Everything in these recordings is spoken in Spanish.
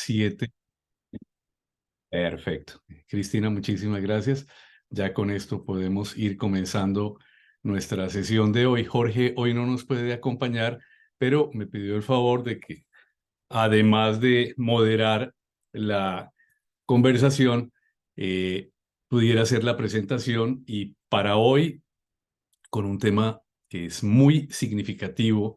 7. Perfecto. Cristina, muchísimas gracias. Ya con esto podemos ir comenzando nuestra sesión de hoy. Jorge hoy no nos puede acompañar, pero me pidió el favor de que, además de moderar la conversación, pudiera hacer la presentación y para hoy con un tema que es muy significativo,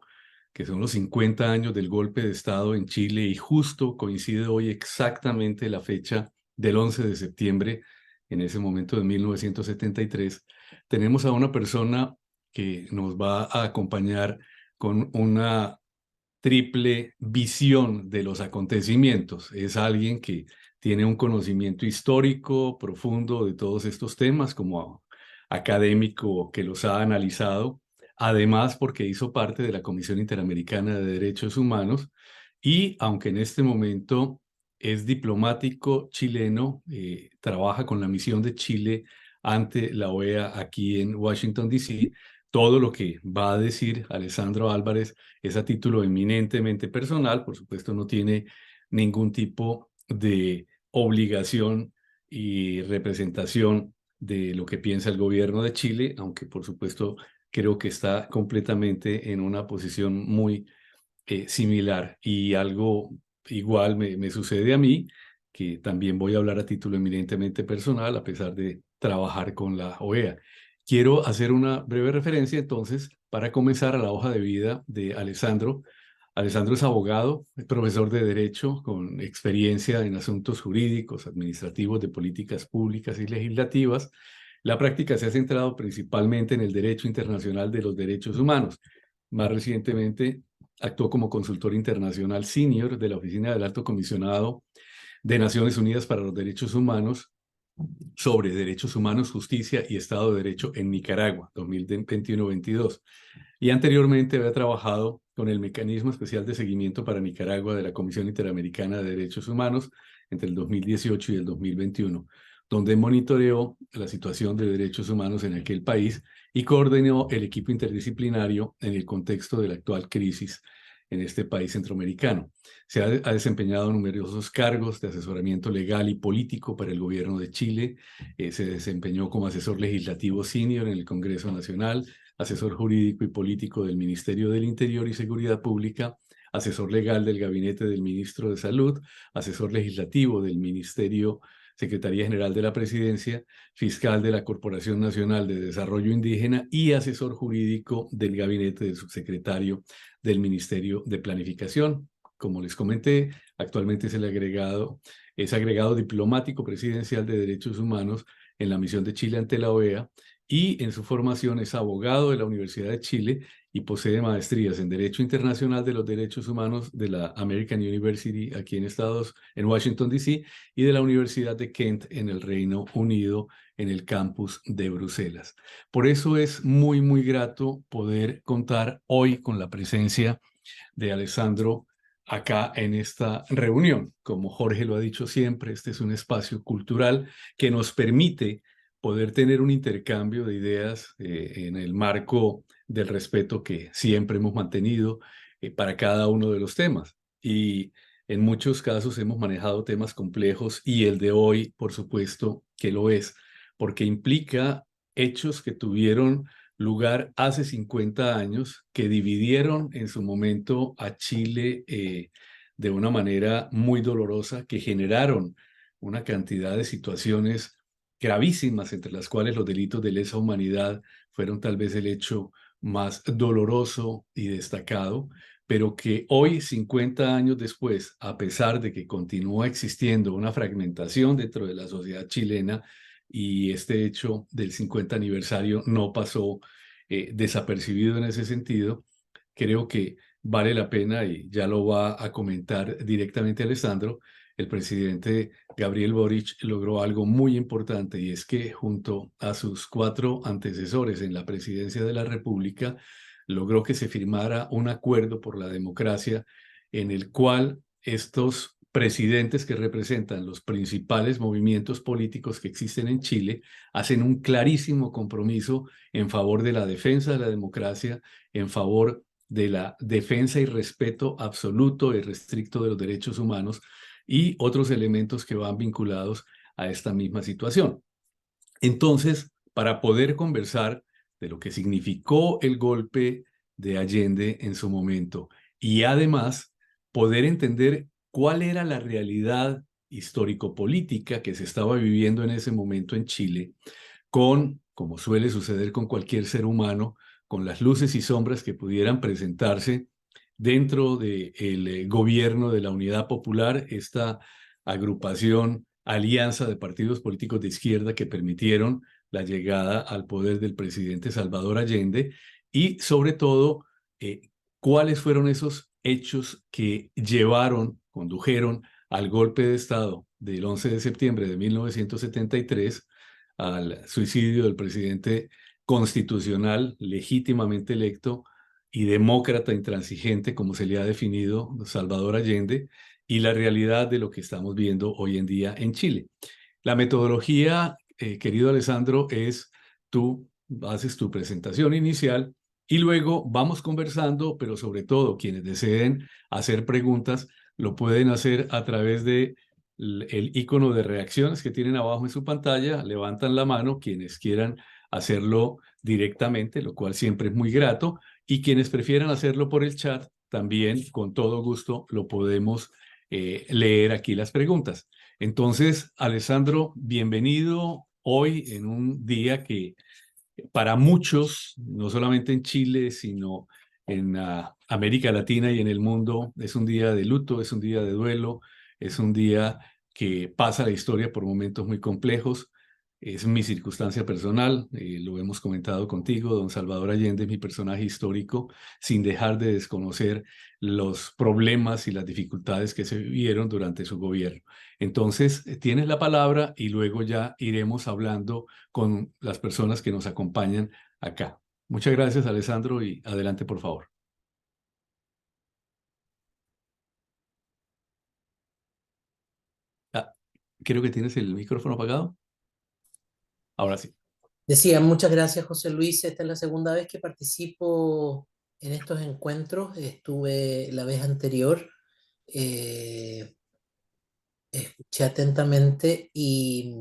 que son los 50 años del golpe de Estado en Chile y justo coincide hoy exactamente la fecha del 11 de septiembre, en ese momento de 1973. Tenemos a una persona que nos va a acompañar con una triple visión de los acontecimientos. Es alguien que tiene un conocimiento histórico profundo de todos estos temas como académico que los ha analizado, además porque hizo parte de la Comisión Interamericana de Derechos Humanos y aunque en este momento es diplomático chileno, trabaja con la misión de Chile ante la OEA aquí en Washington, D.C., todo lo que va a decir Alessandro Álvarez es a título eminentemente personal, por supuesto no tiene ningún tipo de obligación y representación de lo que piensa el gobierno de Chile, aunque por supuesto creo que está completamente en una posición muy similar y algo igual me sucede a mí, que también voy a hablar a título eminentemente personal, a pesar de trabajar con la OEA. Quiero hacer una breve referencia entonces para comenzar a la hoja de vida de Alessandro. Alessandro es abogado, es profesor de Derecho con experiencia en asuntos jurídicos, administrativos, de políticas públicas y legislativas. La práctica se ha centrado principalmente en el derecho internacional de los derechos humanos. Más recientemente, actuó como consultor internacional senior de la Oficina del Alto Comisionado de Naciones Unidas para los Derechos Humanos sobre Derechos Humanos, Justicia y Estado de Derecho en Nicaragua, 2021-22. Y anteriormente había trabajado con el Mecanismo Especial de Seguimiento para Nicaragua de la Comisión Interamericana de Derechos Humanos entre el 2018 y el 2021, donde monitoreó la situación de derechos humanos en aquel país y coordinó el equipo interdisciplinario en el contexto de la actual crisis en este país centroamericano. Ha desempeñado numerosos cargos de asesoramiento legal y político para el gobierno de Chile. Se desempeñó como asesor legislativo senior en el Congreso Nacional, asesor jurídico y político del Ministerio del Interior y Seguridad Pública, asesor legal del Gabinete del Ministro de Salud, asesor legislativo del Ministerio Secretaría General de la Presidencia, fiscal de la Corporación Nacional de Desarrollo Indígena y asesor jurídico del gabinete del subsecretario del Ministerio de Planificación. Como les comenté, actualmente es agregado diplomático presidencial de Derechos Humanos en la misión de Chile ante la OEA y en su formación es abogado de la Universidad de Chile y posee maestrías en Derecho Internacional de los Derechos Humanos de la American University aquí en Washington, D.C. y de la Universidad de Kent en el Reino Unido en el campus de Bruselas. Por eso es muy, muy grato poder contar hoy con la presencia de Alessandro acá en esta reunión. Como Jorge lo ha dicho siempre, este es un espacio cultural que nos permite poder tener un intercambio de ideas en el marco del respeto que siempre hemos mantenido para cada uno de los temas. Y en muchos casos hemos manejado temas complejos y el de hoy, por supuesto, que lo es, porque implica hechos que tuvieron lugar hace 50 años, que dividieron en su momento a Chile de una manera muy dolorosa, que generaron una cantidad de situaciones gravísimas, entre las cuales los delitos de lesa humanidad fueron tal vez el hecho más doloroso y destacado, pero que hoy, 50 años después, a pesar de que continúa existiendo una fragmentación dentro de la sociedad chilena, y este hecho del 50 aniversario no pasó desapercibido en ese sentido, creo que vale la pena, y ya lo va a comentar directamente Alessandro, el presidente Gabriel Boric logró algo muy importante y es que junto a sus 4 antecesores en la presidencia de la República, logró que se firmara un acuerdo por la democracia en el cual estos presidentes que representan los principales movimientos políticos que existen en Chile hacen un clarísimo compromiso en favor de la defensa de la democracia, en favor de la defensa y respeto absoluto y restricto de los derechos humanos, y otros elementos que van vinculados a esta misma situación. Entonces, para poder conversar de lo que significó el golpe de Allende en su momento y además poder entender cuál era la realidad histórico-política que se estaba viviendo en ese momento en Chile, con, como suele suceder con cualquier ser humano, con las luces y sombras que pudieran presentarse dentro del gobierno de la Unidad Popular, esta agrupación, alianza de partidos políticos de izquierda que permitieron la llegada al poder del presidente Salvador Allende y sobre todo cuáles fueron esos hechos que condujeron al golpe de Estado del 11 de septiembre de 1973, al suicidio del presidente constitucional legítimamente electo y demócrata intransigente, como se le ha definido Salvador Allende, y la realidad de lo que estamos viendo hoy en día en Chile. La metodología, querido Alessandro, es tú haces tu presentación inicial y luego vamos conversando, pero sobre todo quienes deseen hacer preguntas lo pueden hacer a través de el icono de reacciones que tienen abajo en su pantalla, levantan la mano quienes quieran hacerlo directamente, lo cual siempre es muy grato, y quienes prefieran hacerlo por el chat, también con todo gusto lo podemos leer aquí las preguntas. Entonces, Alessandro, bienvenido hoy en un día que para muchos, no solamente en Chile, sino en América Latina y en el mundo, es un día de luto, es un día de duelo, es un día que pasa la historia por momentos muy complejos. Es mi circunstancia personal, lo hemos comentado contigo, don Salvador Allende es mi personaje histórico, sin dejar de desconocer los problemas y las dificultades que se vivieron durante su gobierno. Entonces, tienes la palabra y luego ya iremos hablando con las personas que nos acompañan acá. Muchas gracias, Alessandro, y adelante, por favor. Ah, creo que tienes el micrófono apagado. Ahora sí. Decía, muchas gracias, José Luis. Esta es la segunda vez que participo en estos encuentros. Estuve la vez anterior, escuché atentamente y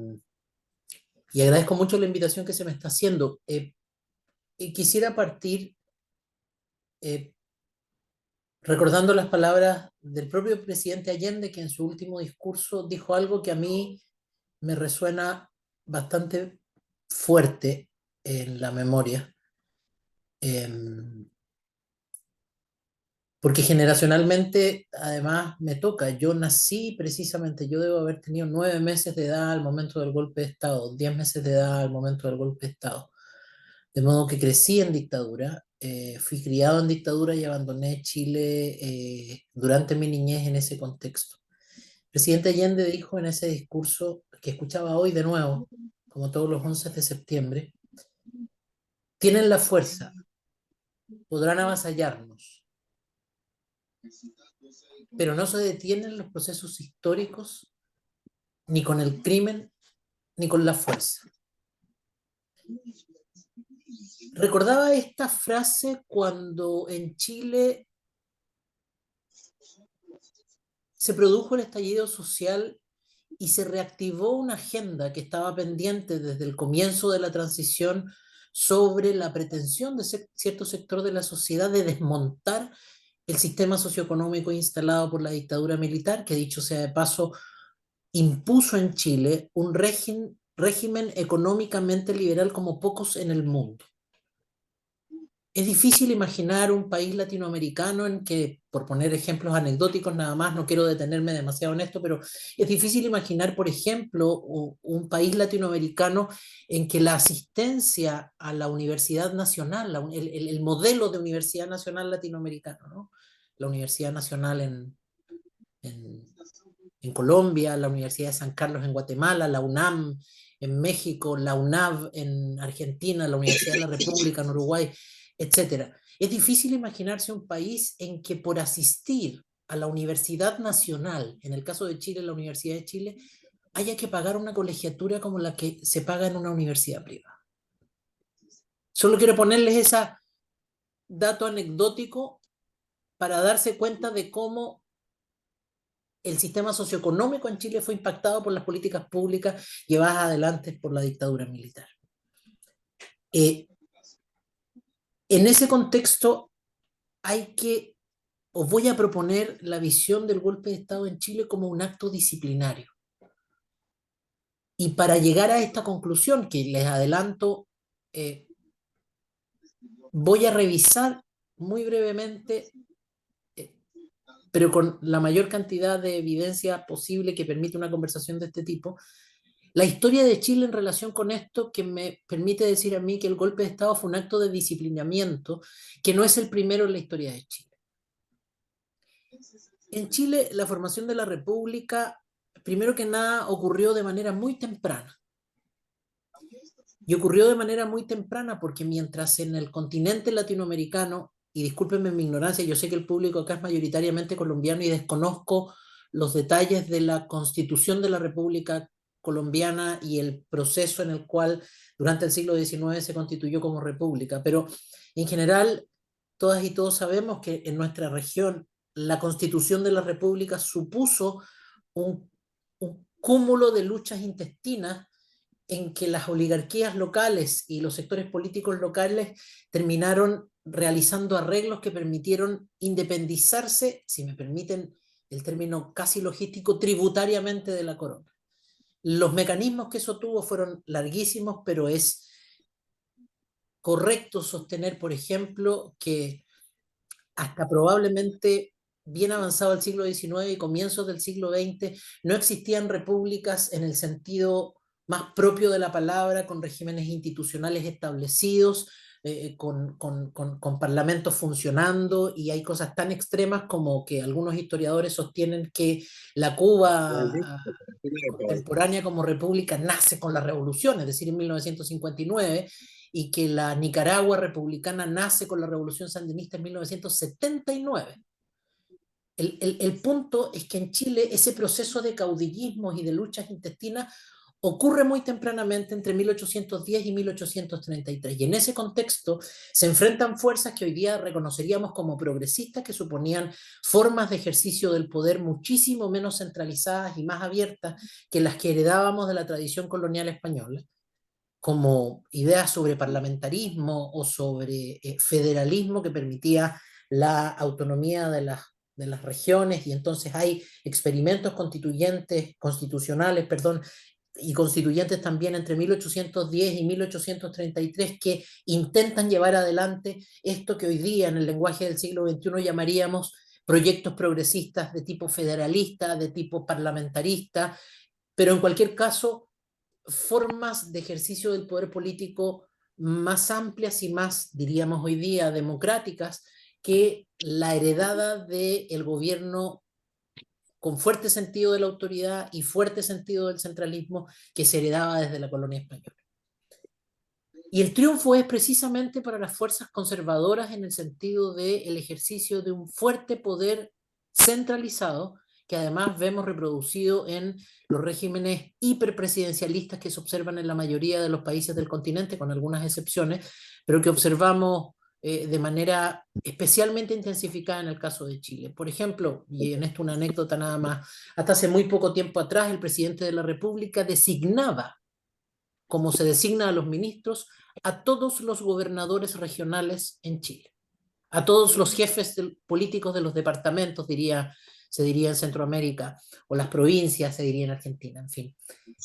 agradezco mucho la invitación que se me está haciendo. Y quisiera partir eh, recordando las palabras del propio presidente Allende, que en su último discurso dijo algo que a mí me resuena bastante fuerte en la memoria. Porque generacionalmente, además, me toca. Yo nací precisamente, yo debo haber tenido 9 meses de edad al momento del golpe de Estado, 10 meses de edad al momento del golpe de Estado. De modo que crecí en dictadura, fui criado en dictadura y abandoné Chile durante mi niñez en ese contexto. El presidente Allende dijo en ese discurso, que escuchaba hoy de nuevo, como todos los 11 de septiembre, tienen la fuerza, podrán avasallarnos, pero no se detienen los procesos históricos ni con el crimen ni con la fuerza. Recordaba esta frase cuando en Chile se produjo el estallido social y se reactivó una agenda que estaba pendiente desde el comienzo de la transición sobre la pretensión de cierto sector de la sociedad de desmontar el sistema socioeconómico instalado por la dictadura militar, que dicho sea de paso, impuso en Chile un régimen económicamente liberal como pocos en el mundo. Es difícil imaginar un país latinoamericano en que, por poner ejemplos anecdóticos nada más, no quiero detenerme demasiado en esto, pero es difícil imaginar, por ejemplo, un país latinoamericano en que la asistencia a la Universidad Nacional, el modelo de Universidad Nacional latinoamericano, ¿no? La Universidad Nacional en, en Colombia, la Universidad de San Carlos en Guatemala, la UNAM en México, la UNAV en Argentina, la Universidad de la República en Uruguay, etcétera. Es difícil imaginarse un país en que por asistir a la Universidad Nacional, en el caso de Chile, la Universidad de Chile, haya que pagar una colegiatura como la que se paga en una universidad privada. Solo quiero ponerles ese dato anecdótico para darse cuenta de cómo el sistema socioeconómico en Chile fue impactado por las políticas públicas llevadas adelante por la dictadura militar. En ese contexto os voy a proponer la visión del golpe de Estado en Chile como un acto disciplinario. Y para llegar a esta conclusión, que les adelanto, voy a revisar muy brevemente, pero con la mayor cantidad de evidencia posible que permite una conversación de este tipo, la historia de Chile en relación con esto, que me permite decir a mí que el golpe de Estado fue un acto de disciplinamiento, que no es el primero en la historia de Chile. En Chile, la formación de la República, primero que nada, ocurrió de manera muy temprana. Y ocurrió de manera muy temprana porque mientras en el continente latinoamericano, y discúlpenme mi ignorancia, yo sé que el público acá es mayoritariamente colombiano y desconozco los detalles de la constitución de la República Colombiana y el proceso en el cual durante el siglo XIX se constituyó como república, pero en general todas y todos sabemos que en nuestra región la constitución de la República supuso un cúmulo de luchas intestinas en que las oligarquías locales y los sectores políticos locales terminaron realizando arreglos que permitieron independizarse, si me permiten el término casi logístico, tributariamente de la corona. Los mecanismos que eso tuvo fueron larguísimos, pero es correcto sostener, por ejemplo, que hasta probablemente bien avanzado el siglo XIX y comienzos del siglo XX, no existían repúblicas en el sentido más propio de la palabra, con regímenes institucionales establecidos, con parlamentos funcionando, y hay cosas tan extremas como que algunos historiadores sostienen que la Cuba contemporánea como república nace con la revolución, es decir, en 1959, y que la Nicaragua republicana nace con la revolución sandinista en 1979. El punto es que en Chile ese proceso de caudillismos y de luchas intestinas ocurre muy tempranamente entre 1810 y 1833. Y en ese contexto se enfrentan fuerzas que hoy día reconoceríamos como progresistas, que suponían formas de ejercicio del poder muchísimo menos centralizadas y más abiertas que las que heredábamos de la tradición colonial española, como ideas sobre parlamentarismo o sobre federalismo que permitía la autonomía de las regiones, y entonces hay experimentos constitucionales, perdón, y constituyentes también entre 1810 y 1833 que intentan llevar adelante esto que hoy día en el lenguaje del siglo XXI llamaríamos proyectos progresistas de tipo federalista, de tipo parlamentarista, pero en cualquier caso formas de ejercicio del poder político más amplias y más, diríamos hoy día, democráticas que la heredada del gobierno con fuerte sentido de la autoridad y fuerte sentido del centralismo que se heredaba desde la colonia española. Y el triunfo es precisamente para las fuerzas conservadoras en el sentido del ejercicio de un fuerte poder centralizado que además vemos reproducido en los regímenes hiperpresidencialistas que se observan en la mayoría de los países del continente, con algunas excepciones, pero que observamos de manera especialmente intensificada en el caso de Chile. Por ejemplo, y en esto una anécdota nada más, hasta hace muy poco tiempo atrás el presidente de la República designaba, como se designa a los ministros, a todos los gobernadores regionales en Chile, a todos los jefes políticos de los departamentos, se diría en Centroamérica, o las provincias, se diría en Argentina, en fin.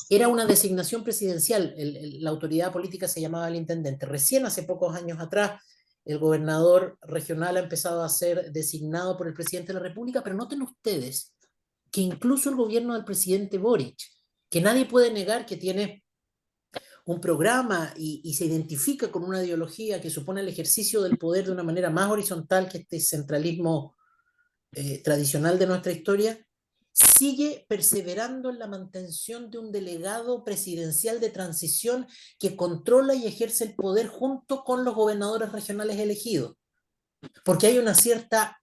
Era una designación presidencial, la autoridad política se llamaba el intendente. Recién hace pocos años atrás, el gobernador regional ha empezado a ser designado por el presidente de la República, pero noten ustedes que incluso el gobierno del presidente Boric, que nadie puede negar que tiene un programa y se identifica con una ideología que supone el ejercicio del poder de una manera más horizontal que este centralismo tradicional de nuestra historia, sigue perseverando en la mantención de un delegado presidencial de transición que controla y ejerce el poder junto con los gobernadores regionales elegidos, porque hay una cierta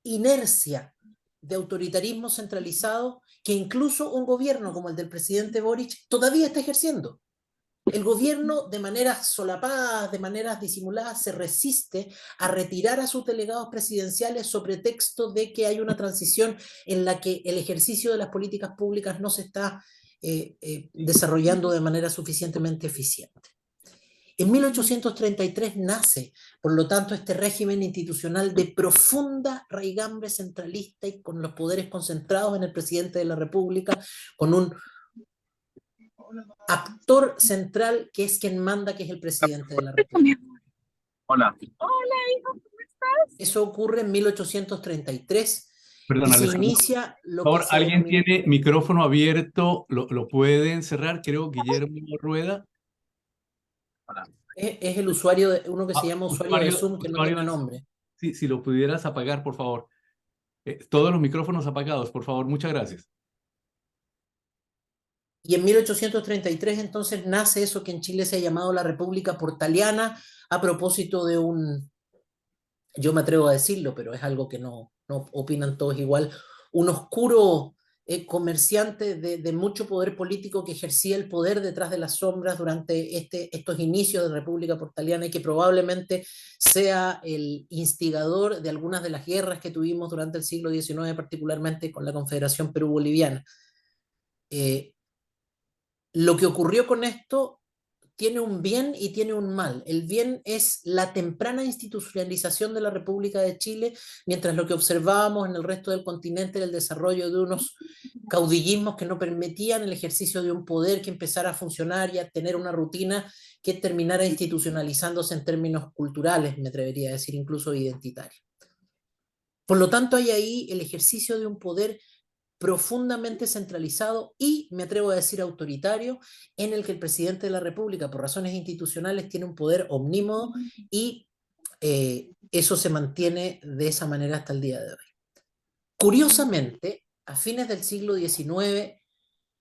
inercia de autoritarismo centralizado que incluso un gobierno como el del presidente Boric todavía está ejerciendo. El gobierno, de maneras solapadas, de maneras disimuladas, se resiste a retirar a sus delegados presidenciales sobre texto de que hay una transición en la que el ejercicio de las políticas públicas no se está desarrollando de manera suficientemente eficiente. En 1833 nace, por lo tanto, este régimen institucional de profunda raigambre centralista y con los poderes concentrados en el presidente de la República, con un actor central que es quien manda, que es el presidente de la República. Hola. Hola, hijo, ¿cómo estás? Eso ocurre en 1833 Perdón, y se Alejandro, inicia lo por que favor, se alguien denomina... tiene micrófono abierto, lo pueden cerrar, creo, Guillermo Rueda. Hola. Es el usuario, uno que se Ah, llama usuario de Zoom, que no usuario tiene nombre. Sí, si lo pudieras apagar, por favor. Todos los micrófonos apagados, por favor. Muchas gracias. Y en 1833 entonces nace eso que en Chile se ha llamado la República Portaliana, a propósito de un, yo me atrevo a decirlo, pero es algo que no opinan todos igual, un oscuro comerciante de mucho poder político que ejercía el poder detrás de las sombras durante estos inicios de República Portaliana y que probablemente sea el instigador de algunas de las guerras que tuvimos durante el siglo XIX, particularmente con la Confederación Perú-Boliviana. Lo que ocurrió con esto tiene un bien y tiene un mal. El bien es la temprana institucionalización de la República de Chile, mientras lo que observábamos en el resto del continente era el desarrollo de unos caudillismos que no permitían el ejercicio de un poder que empezara a funcionar y a tener una rutina que terminara institucionalizándose en términos culturales, me atrevería a decir, incluso identitarios. Por lo tanto, hay ahí el ejercicio de un poder profundamente centralizado y, me atrevo a decir, autoritario, en el que el presidente de la República, por razones institucionales, tiene un poder omnímodo y eso se mantiene de esa manera hasta el día de hoy. Curiosamente, a fines del siglo XIX,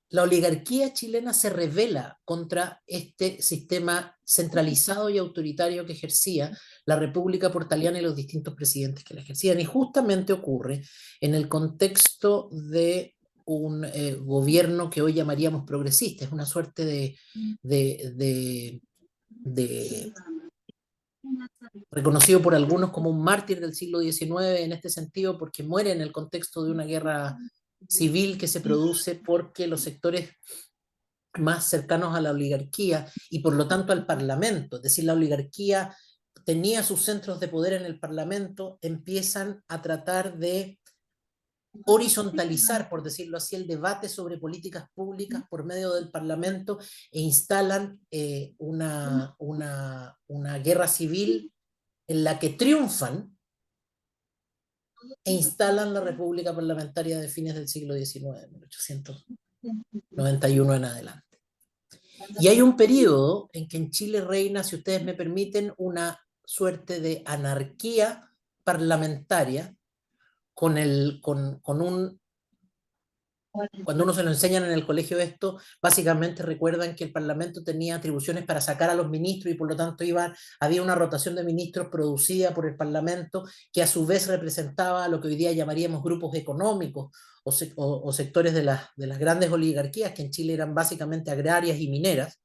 la oligarquía chilena se rebela contra este sistema centralizado y autoritario que ejercía la República Portaliana y los distintos presidentes que la ejercían. Y justamente ocurre en el contexto de un gobierno que hoy llamaríamos progresista, es una suerte de reconocido por algunos como un mártir del siglo XIX en este sentido, porque muere en el contexto de una guerra civil que se produce porque los sectores más cercanos a la oligarquía y por lo tanto al Parlamento, es decir, la oligarquía tenía sus centros de poder en el Parlamento, empiezan a tratar de horizontalizar, por decirlo así, el debate sobre políticas públicas por medio del Parlamento e instalan una guerra civil en la que triunfan e instalan la República Parlamentaria de fines del siglo XIX, 1891 en adelante. Y hay un periodo en que en Chile reina, si ustedes me permiten, una suerte de anarquía parlamentaria con un... Cuando uno se lo enseñan en el colegio esto, básicamente recuerdan que el Parlamento tenía atribuciones para sacar a los ministros y por lo tanto había una rotación de ministros producida por el Parlamento que a su vez representaba lo que hoy día llamaríamos grupos económicos o sectores de las grandes oligarquías que en Chile eran básicamente agrarias y mineras.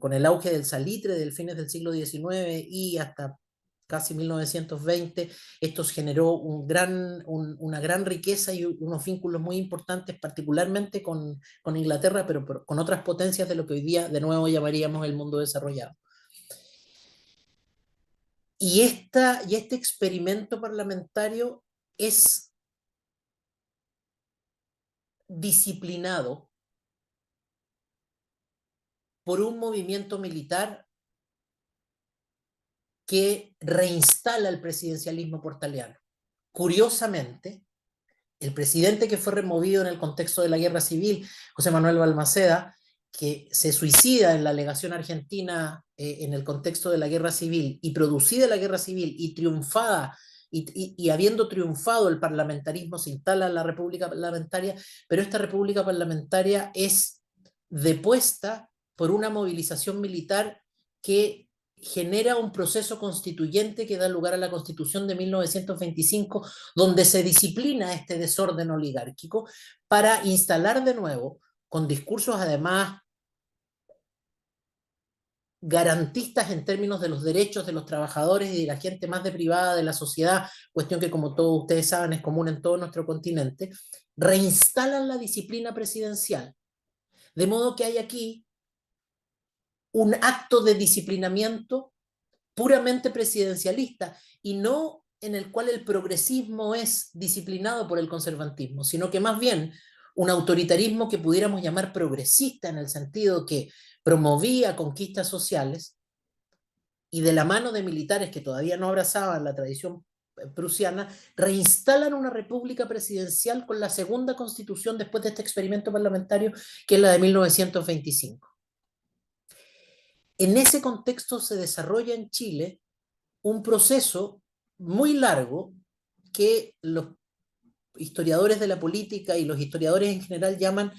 Con el auge del salitre del fines del siglo XIX y hasta casi 1920, esto generó una gran riqueza y unos vínculos muy importantes, particularmente con Inglaterra, pero con otras potencias de lo que hoy día de nuevo llamaríamos el mundo desarrollado. Y este experimento parlamentario es disciplinado por un movimiento militar que reinstala el presidencialismo portaliano. Curiosamente, el presidente que fue removido en el contexto de la guerra civil, José Manuel Balmaceda, que se suicida en la legación argentina en el contexto de la guerra civil, y producida la guerra civil y triunfada, y habiendo triunfado el parlamentarismo, se instala la república parlamentaria, pero esta república parlamentaria es depuesta por una movilización militar que genera un proceso constituyente que da lugar a la Constitución de 1925, donde se disciplina este desorden oligárquico para instalar de nuevo, con discursos además garantistas en términos de los derechos de los trabajadores y de la gente más deprivada de la sociedad, cuestión que como todos ustedes saben es común en todo nuestro continente, reinstalan la disciplina presidencial. De modo que hay aquí un acto de disciplinamiento puramente presidencialista y no en el cual el progresismo es disciplinado por el conservantismo, sino que más bien un autoritarismo que pudiéramos llamar progresista en el sentido que promovía conquistas sociales y de la mano de militares que todavía no abrazaban la tradición prusiana, reinstalan una república presidencial con la segunda constitución después de este experimento parlamentario, que es la de 1925. En ese contexto se desarrolla en Chile un proceso muy largo que los historiadores de la política y los historiadores en general llaman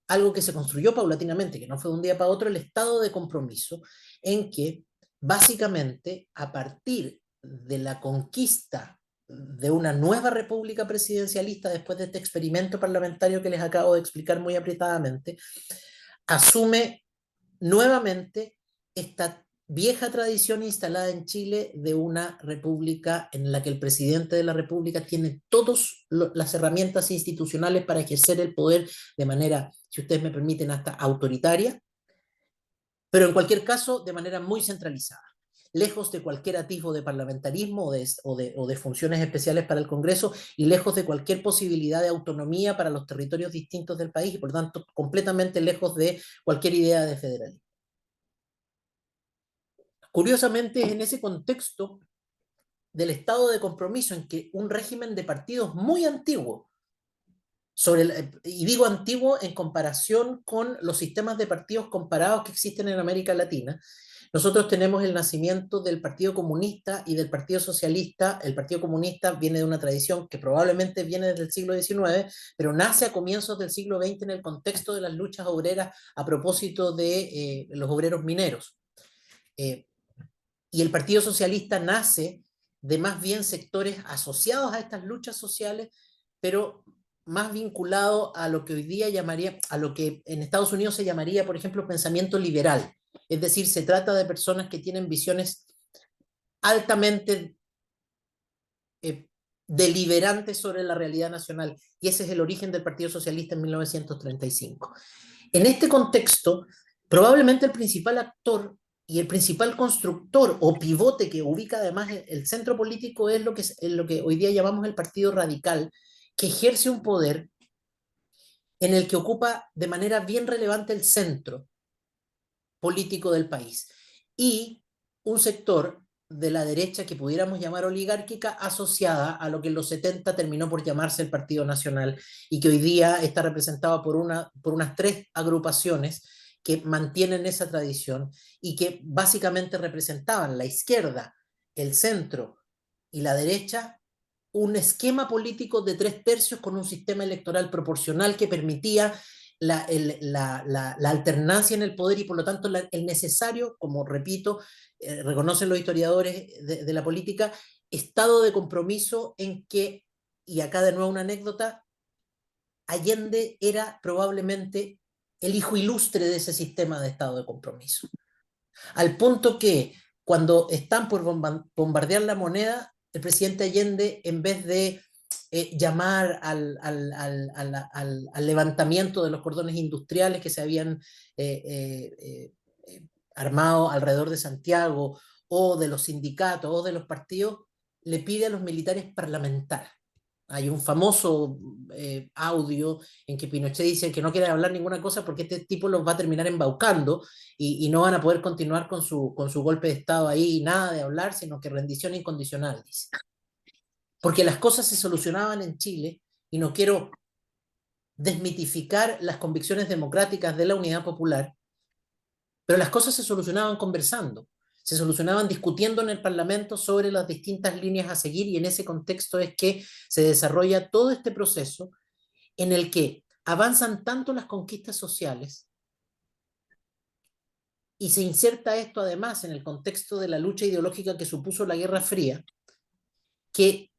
algo que se construyó paulatinamente, que no fue de un día para otro, el estado de compromiso, en que básicamente a partir de la conquista de una nueva república presidencialista después de este experimento parlamentario que les acabo de explicar muy apretadamente, asume nuevamente esta vieja tradición instalada en Chile de una república en la que el presidente de la república tiene todas las herramientas institucionales para ejercer el poder de manera, si ustedes me permiten, hasta autoritaria, pero en cualquier caso de manera muy centralizada, lejos de cualquier atisbo de parlamentarismo o de funciones especiales para el Congreso y lejos de cualquier posibilidad de autonomía para los territorios distintos del país y por tanto completamente lejos de cualquier idea de federalismo. Curiosamente, es en ese contexto del estado de compromiso en que un régimen de partidos muy antiguo, y digo antiguo en comparación con los sistemas de partidos comparados que existen en América Latina, nosotros tenemos el nacimiento del Partido Comunista y del Partido Socialista. El Partido Comunista viene de una tradición que probablemente viene desde el siglo XIX, pero nace a comienzos del siglo XX en el contexto de las luchas obreras a propósito de los obreros mineros. Y el Partido Socialista nace de más bien sectores asociados a estas luchas sociales, pero más vinculado a lo que hoy día llamaría, a lo que en Estados Unidos se llamaría, por ejemplo, pensamiento liberal. Es decir, se trata de personas que tienen visiones altamente deliberantes sobre la realidad nacional, y ese es el origen del Partido Socialista en 1935. En este contexto, probablemente el principal actor y el principal constructor o pivote que ubica además el centro político es lo que hoy día llamamos el Partido Radical, que ejerce un poder en el que ocupa de manera bien relevante el centro político del país y un sector de la derecha que pudiéramos llamar oligárquica asociada a lo que en los 70 terminó por llamarse el Partido Nacional y que hoy día está representado por unas 3 agrupaciones que mantienen esa tradición y que básicamente representaban la izquierda, el centro y la derecha, un esquema político de 3/3 con un sistema electoral proporcional que permitía la alternancia en el poder y por lo tanto el necesario, como repito, reconocen los historiadores de la política, estado de compromiso en que, y acá de nuevo una anécdota, Allende era probablemente el hijo ilustre de ese sistema de estado de compromiso. Al punto que cuando están por bombardear la moneda, el presidente Allende, en vez de llamar al levantamiento de los cordones industriales que se habían armado alrededor de Santiago, o de los sindicatos, o de los partidos, le pide a los militares parlamentar. Hay un famoso audio en que Pinochet dice que no quiere hablar ninguna cosa porque este tipo los va a terminar embaucando y no van a poder continuar con su golpe de Estado ahí, nada de hablar, sino que rendición incondicional, dice. Porque las cosas se solucionaban en Chile, y no quiero desmitificar las convicciones democráticas de la Unidad Popular, pero las cosas se solucionaban conversando, se solucionaban discutiendo en el Parlamento sobre las distintas líneas a seguir, y en ese contexto es que se desarrolla todo este proceso en el que avanzan tanto las conquistas sociales y se inserta esto además en el contexto de la lucha ideológica que supuso la Guerra Fría, que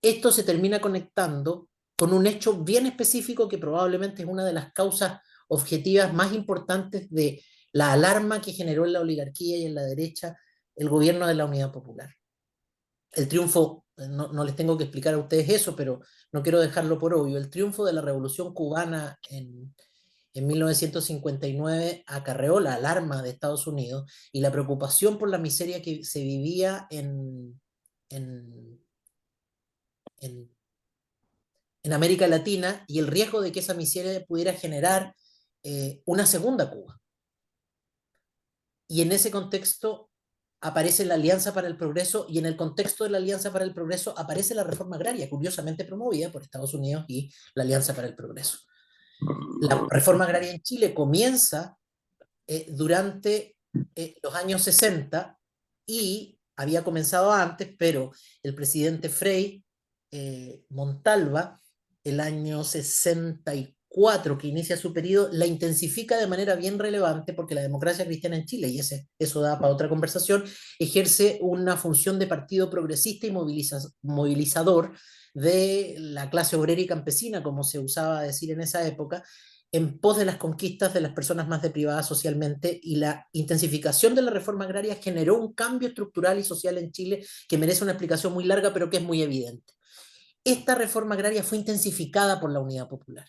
esto se termina conectando con un hecho bien específico que probablemente es una de las causas objetivas más importantes de la alarma que generó en la oligarquía y en la derecha el gobierno de la Unidad Popular. El triunfo, no les tengo que explicar a ustedes eso, pero no quiero dejarlo por obvio, el triunfo de la Revolución Cubana en 1959 acarreó la alarma de Estados Unidos y la preocupación por la miseria que se vivía en América Latina y el riesgo de que esa miseria pudiera generar una segunda Cuba. Y en ese contexto aparece la Alianza para el Progreso, y en el contexto de la Alianza para el Progreso aparece la reforma agraria, curiosamente promovida por Estados Unidos y la Alianza para el Progreso. La reforma agraria en Chile comienza durante los años 60 y había comenzado antes, pero el presidente Frei Montalva, el año 64, que inicia su periodo, la intensifica de manera bien relevante porque la democracia cristiana en Chile, y eso da para otra conversación, ejerce una función de partido progresista y movilizador de la clase obrera y campesina, como se usaba decir en esa época, en pos de las conquistas de las personas más deprivadas socialmente, y la intensificación de la reforma agraria generó un cambio estructural y social en Chile que merece una explicación muy larga, pero que es muy evidente. Esta reforma agraria fue intensificada por la Unidad Popular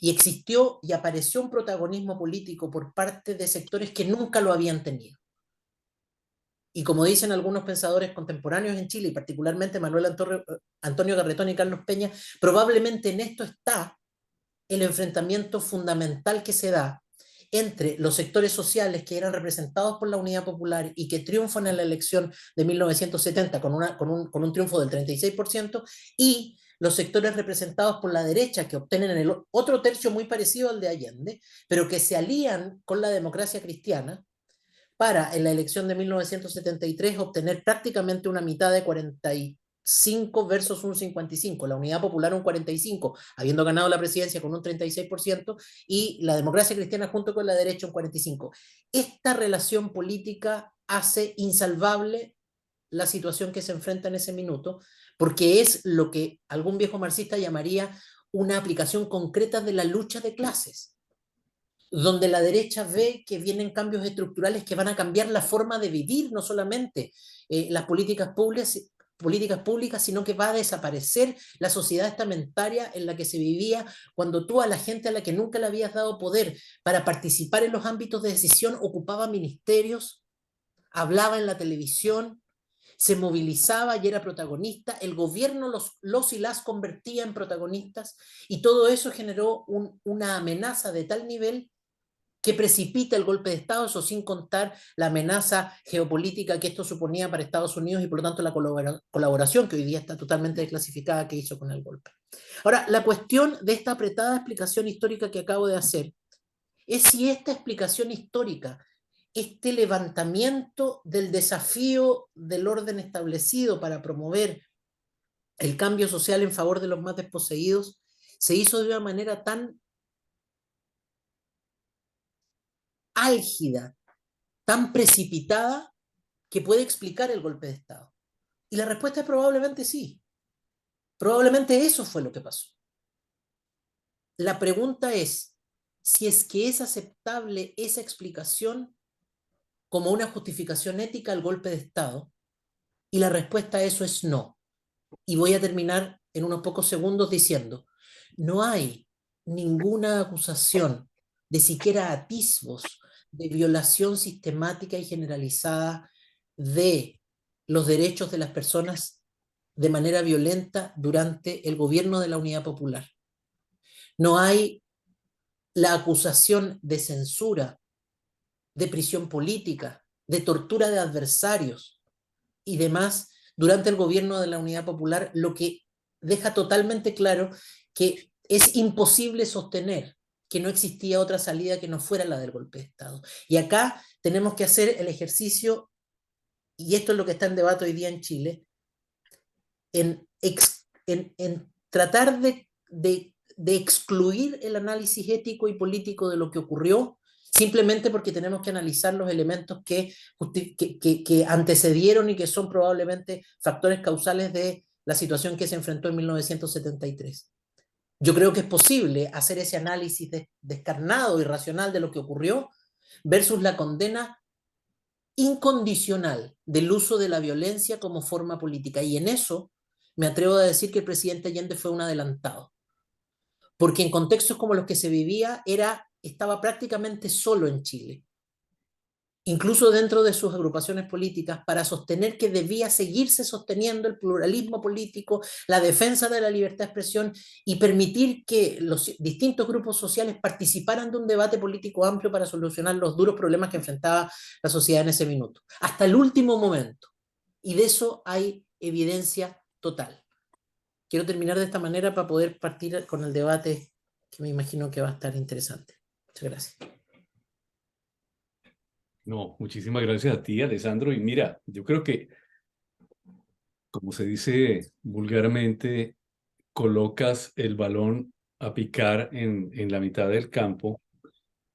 y existió y apareció un protagonismo político por parte de sectores que nunca lo habían tenido. Y como dicen algunos pensadores contemporáneos en Chile, y particularmente Manuel Antonio Garretón y Carlos Peña, probablemente en esto está el enfrentamiento fundamental que se da entre los sectores sociales que eran representados por la Unidad Popular y que triunfan en la elección de 1970 con un triunfo del 36%, y los sectores representados por la derecha que obtienen el otro tercio muy parecido al de Allende, pero que se alían con la democracia cristiana para en la elección de 1973 obtener prácticamente una mitad de 45 versus un 55, la Unidad Popular un 45, habiendo ganado la presidencia con un 36%, y la democracia cristiana junto con la derecha un 45. Esta relación política hace insalvable la situación que se enfrenta en ese minuto, porque es lo que algún viejo marxista llamaría una aplicación concreta de la lucha de clases, donde la derecha ve que vienen cambios estructurales que van a cambiar la forma de vivir, no solamente las políticas públicas, sino que va a desaparecer la sociedad estamentaria en la que se vivía cuando tú a la gente a la que nunca le habías dado poder para participar en los ámbitos de decisión ocupaba ministerios, hablaba en la televisión, se movilizaba y era protagonista, el gobierno los y las convertía en protagonistas, y todo eso generó una amenaza de tal nivel que precipita el golpe de Estado, eso sin contar la amenaza geopolítica que esto suponía para Estados Unidos y por lo tanto la colaboración que hoy día está totalmente desclasificada que hizo con el golpe. Ahora, la cuestión de esta apretada explicación histórica que acabo de hacer es si esta explicación histórica, este levantamiento del desafío del orden establecido para promover el cambio social en favor de los más desposeídos, se hizo de una manera tan álgida, tan precipitada, que puede explicar el golpe de Estado. Y la respuesta es probablemente sí. Probablemente eso fue lo que pasó. La pregunta es si es que es aceptable esa explicación como una justificación ética al golpe de Estado, y la respuesta a eso es no. Y voy a terminar en unos pocos segundos diciendo, no hay ninguna acusación de siquiera atisbos de violación sistemática y generalizada de los derechos de las personas de manera violenta durante el gobierno de la Unidad Popular. No hay la acusación de censura, de prisión política, de tortura de adversarios y demás durante el gobierno de la Unidad Popular, lo que deja totalmente claro que es imposible sostener que no existía otra salida que no fuera la del golpe de Estado. Y acá tenemos que hacer el ejercicio, y esto es lo que está en debate hoy día en Chile, en tratar de excluir el análisis ético y político de lo que ocurrió, simplemente porque tenemos que analizar los elementos que antecedieron y que son probablemente factores causales de la situación que se enfrentó en 1973. Yo creo que es posible hacer ese análisis descarnado y racional de lo que ocurrió, versus la condena incondicional del uso de la violencia como forma política. Y en eso me atrevo a decir que el presidente Allende fue un adelantado, porque en contextos como los que se vivía estaba prácticamente solo en Chile, incluso dentro de sus agrupaciones políticas, para sostener que debía seguirse sosteniendo el pluralismo político, la defensa de la libertad de expresión y permitir que los distintos grupos sociales participaran de un debate político amplio para solucionar los duros problemas que enfrentaba la sociedad en ese minuto, hasta el último momento. Y de eso hay evidencia total. Quiero terminar de esta manera para poder partir con el debate que me imagino que va a estar interesante. Muchas gracias. No, muchísimas gracias a ti, Alessandro. Y mira, yo creo que, como se dice vulgarmente, colocas el balón a picar en la mitad del campo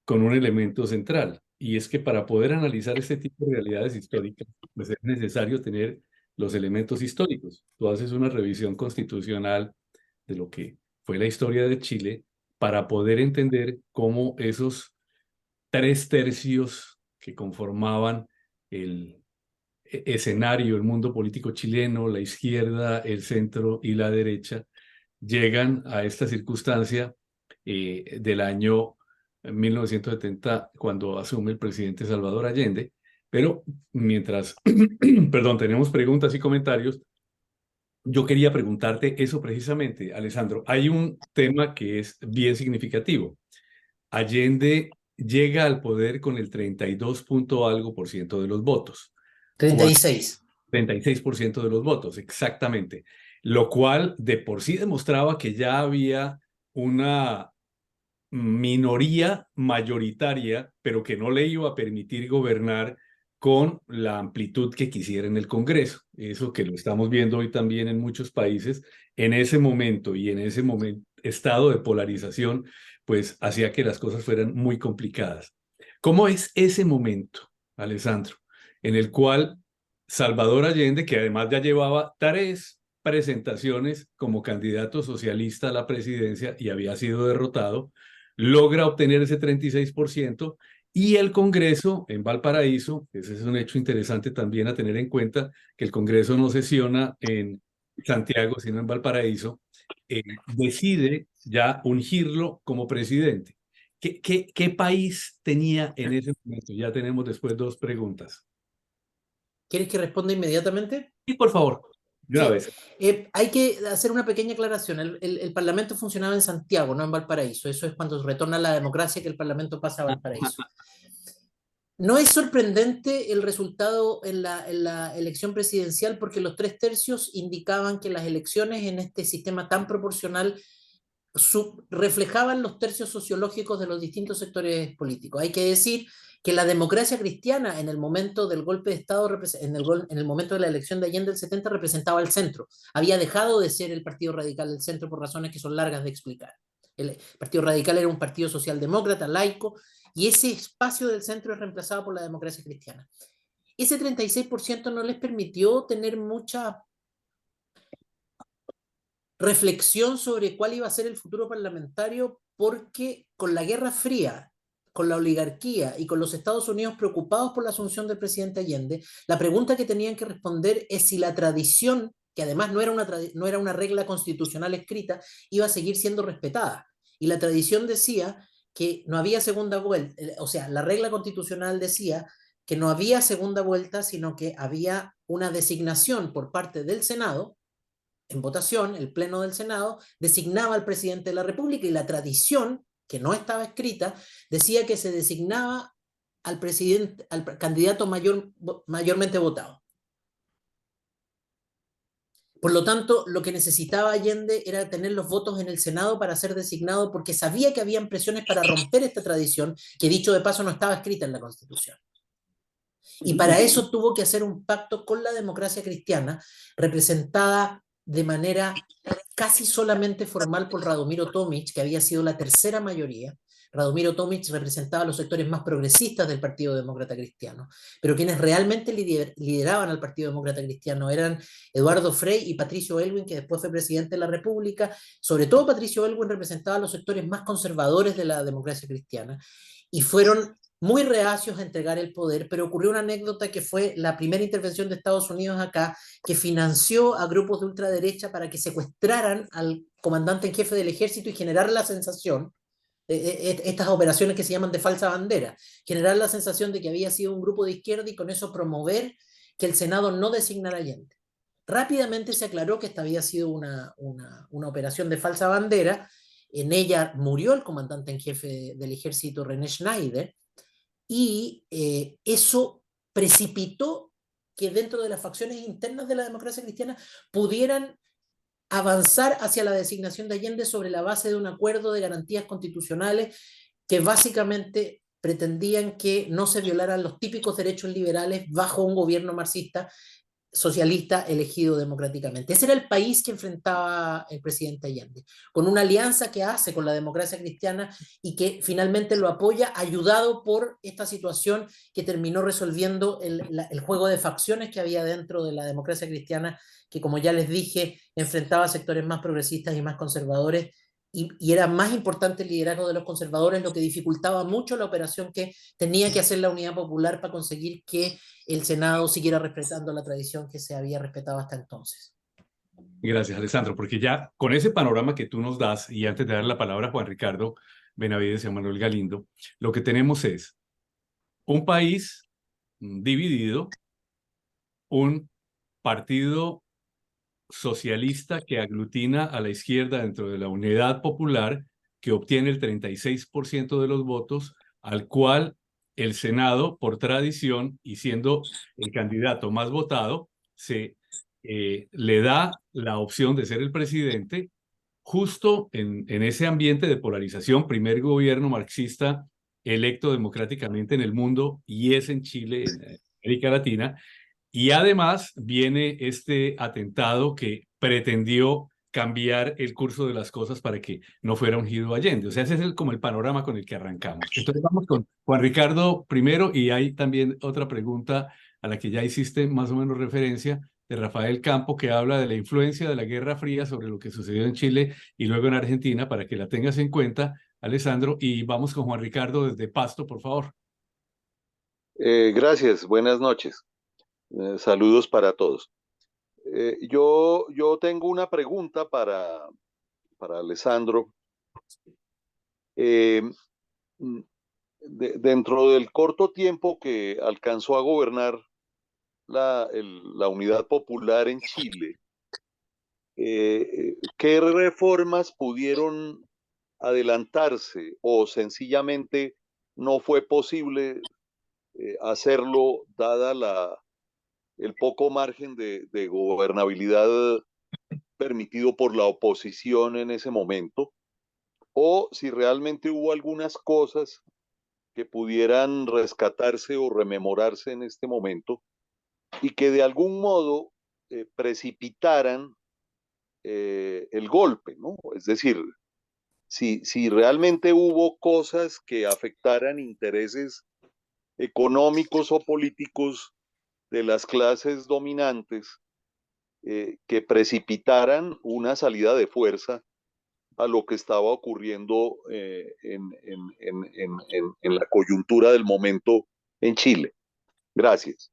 con un elemento central. Y es que para poder analizar este tipo de realidades históricas, pues es necesario tener los elementos históricos. Tú haces una revisión constitucional de lo que fue la historia de Chile para poder entender cómo esos 3/3 que conformaban el escenario, el mundo político chileno, la izquierda, el centro y la derecha, llegan a esta circunstancia del año 1970, cuando asume el presidente Salvador Allende. Pero mientras, perdón, tenemos preguntas y comentarios, yo quería preguntarte eso precisamente, Alessandro. Hay un tema que es bien significativo. Allende llega al poder con el 32 punto algo por ciento de los votos. 36. 36% de los votos, exactamente. Lo cual de por sí demostraba que ya había una minoría mayoritaria, pero que no le iba a permitir gobernar con la amplitud que quisiera en el Congreso. Eso que lo estamos viendo hoy también en muchos países, en ese momento y en ese estado de polarización, pues hacía que las cosas fueran muy complicadas. ¿Cómo es ese momento, Alessandro, en el cual Salvador Allende, que además ya llevaba 3 presentaciones como candidato socialista a la presidencia y había sido derrotado, logra obtener ese 36% y el Congreso en Valparaíso, ese es un hecho interesante también a tener en cuenta, que el Congreso no sesiona en Santiago, sino en Valparaíso, decide ya ungirlo como presidente. ¿Qué país tenía en ese momento? Ya tenemos después 2 preguntas. ¿Quieres que responda inmediatamente? Sí, por favor, de una Sí. vez. Hay que hacer una pequeña aclaración. El Parlamento funcionaba en Santiago, no en Valparaíso. Eso es cuando retorna la democracia que el Parlamento pasa a Valparaíso. No es sorprendente el resultado en la elección presidencial porque los 3/3 indicaban que las elecciones en este sistema tan proporcional reflejaban los tercios sociológicos de los distintos sectores políticos. Hay que decir que la democracia cristiana en el momento del golpe de Estado, en el momento de la elección de Allende del 70, representaba al centro. Había dejado de ser el Partido Radical del Centro por razones que son largas de explicar. El Partido Radical era un partido socialdemócrata, laico, y ese espacio del centro es reemplazado por la democracia cristiana. Ese 36% no les permitió tener mucha reflexión sobre cuál iba a ser el futuro parlamentario, porque con la Guerra Fría, con la oligarquía y con los Estados Unidos preocupados por la asunción del presidente Allende, la pregunta que tenían que responder es si la tradición, que además no era una regla constitucional escrita, iba a seguir siendo respetada. Y la tradición decía que no había segunda vuelta, o sea, la regla constitucional decía que no había segunda vuelta, sino que había una designación por parte del Senado. En votación, el Pleno del Senado designaba al presidente de la República y la tradición, que no estaba escrita, decía que se designaba al presidente, al candidato mayormente votado. Por lo tanto, lo que necesitaba Allende era tener los votos en el Senado para ser designado, porque sabía que habían presiones para romper esta tradición, que dicho de paso no estaba escrita en la Constitución. Y para eso tuvo que hacer un pacto con la democracia cristiana, representada de manera casi solamente formal por Radomiro Tomic, que había sido la tercera mayoría. Radomiro Tomic representaba a los sectores más progresistas del Partido Demócrata Cristiano, pero quienes realmente lideraban al Partido Demócrata Cristiano eran Eduardo Frei y Patricio Aylwin, que después fue presidente de la República. Sobre todo Patricio Aylwin representaba a los sectores más conservadores de la democracia cristiana, y fueron muy reacios a entregar el poder, pero ocurrió una anécdota que fue la primera intervención de Estados Unidos acá, que financió a grupos de ultraderecha para que secuestraran al comandante en jefe del ejército y generar la sensación, estas operaciones que se llaman de falsa bandera, generar la sensación de que había sido un grupo de izquierda y con eso promover que el Senado no designara a Allende. Rápidamente se aclaró que esta había sido una operación de falsa bandera. En ella murió el comandante en jefe del ejército, René Schneider, y eso precipitó que dentro de las facciones internas de la democracia cristiana pudieran avanzar hacia la designación de Allende sobre la base de un acuerdo de garantías constitucionales que básicamente pretendían que no se violaran los típicos derechos liberales bajo un gobierno marxista socialista elegido democráticamente. Ese era el país que enfrentaba el presidente Allende, con una alianza que hace con la democracia cristiana y que finalmente lo apoya, ayudado por esta situación que terminó resolviendo el juego de facciones que había dentro de la democracia cristiana, que como ya les dije, enfrentaba sectores más progresistas y más conservadores, y era más importante el liderazgo de los conservadores, lo que dificultaba mucho la operación que tenía que hacer la Unidad Popular para conseguir que el Senado siguiera respetando la tradición que se había respetado hasta entonces. Gracias, Alessandro, porque ya con ese panorama que tú nos das, y antes de dar la palabra a Juan Ricardo Benavides y a Manuel Galindo, lo que tenemos es un país dividido, un partido socialista que aglutina a la izquierda dentro de la Unidad Popular, que obtiene el 36% de los votos, al cual el Senado, por tradición, y siendo el candidato más votado, le da la opción de ser el presidente, justo en ese ambiente de polarización, primer gobierno marxista electo democráticamente en el mundo, y es en Chile, en América Latina. Y además viene este atentado que pretendió cambiar el curso de las cosas para que no fuera ungido Allende. O sea, ese es como el panorama con el que arrancamos. Entonces vamos con Juan Ricardo primero, y hay también otra pregunta a la que ya hiciste más o menos referencia, de Rafael Campo, que habla de la influencia de la Guerra Fría sobre lo que sucedió en Chile y luego en Argentina, para que la tengas en cuenta, Alessandro. Y vamos con Juan Ricardo desde Pasto, por favor. Gracias, buenas noches. Saludos para todos. Yo tengo una pregunta para Alessandro. Eh, Dentro del corto tiempo que alcanzó a gobernar la Unidad Popular en Chile, ¿qué reformas pudieron adelantarse o sencillamente no fue posible hacerlo dada el poco margen de gobernabilidad permitido por la oposición en ese momento, o si realmente hubo algunas cosas que pudieran rescatarse o rememorarse en este momento y que de algún modo precipitaran el golpe, ¿no? Es decir, si realmente hubo cosas que afectaran intereses económicos o políticos de las clases dominantes, que precipitaran una salida de fuerza a lo que estaba ocurriendo en la coyuntura del momento en Chile. Gracias.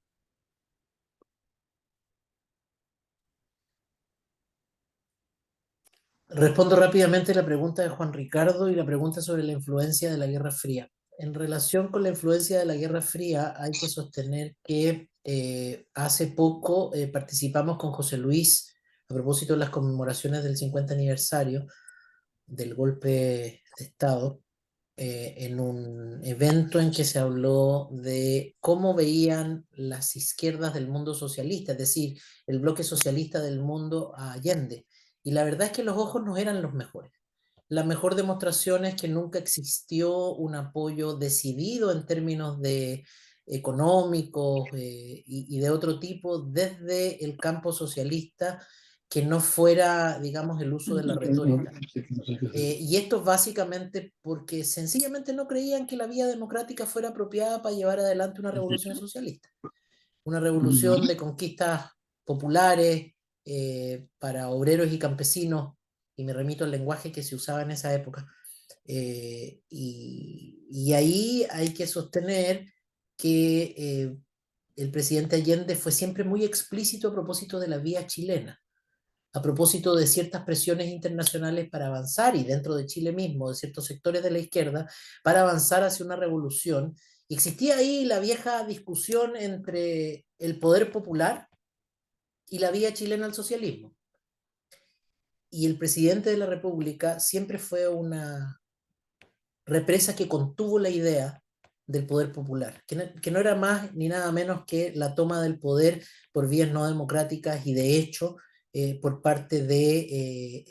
Respondo rápidamente la pregunta de Juan Ricardo y la pregunta sobre la influencia de la Guerra Fría. En relación con la influencia de la Guerra Fría, hay que sostener que hace poco participamos con José Luis, a propósito de las conmemoraciones del 50 aniversario del golpe de Estado, en un evento en que se habló de cómo veían las izquierdas del mundo socialista, es decir, el bloque socialista del mundo a Allende. Y la verdad es que los ojos no eran los mejores. La mejor demostración es que nunca existió un apoyo decidido en términos de económicos y de otro tipo desde el campo socialista que no fuera, digamos, el uso de la retórica. Y esto es básicamente porque sencillamente no creían que la vía democrática fuera apropiada para llevar adelante una revolución socialista. Una revolución de conquistas populares para obreros y campesinos, y me remito al lenguaje que se usaba en esa época, Y ahí hay que sostener que el presidente Allende fue siempre muy explícito a propósito de la vía chilena, a propósito de ciertas presiones internacionales para avanzar, y dentro de Chile mismo, de ciertos sectores de la izquierda, para avanzar hacia una revolución. Y existía ahí la vieja discusión entre el poder popular y la vía chilena al socialismo. Y el presidente de la República siempre fue una represa que contuvo la idea del poder popular, que no era más ni nada menos que la toma del poder por vías no democráticas y de hecho por parte de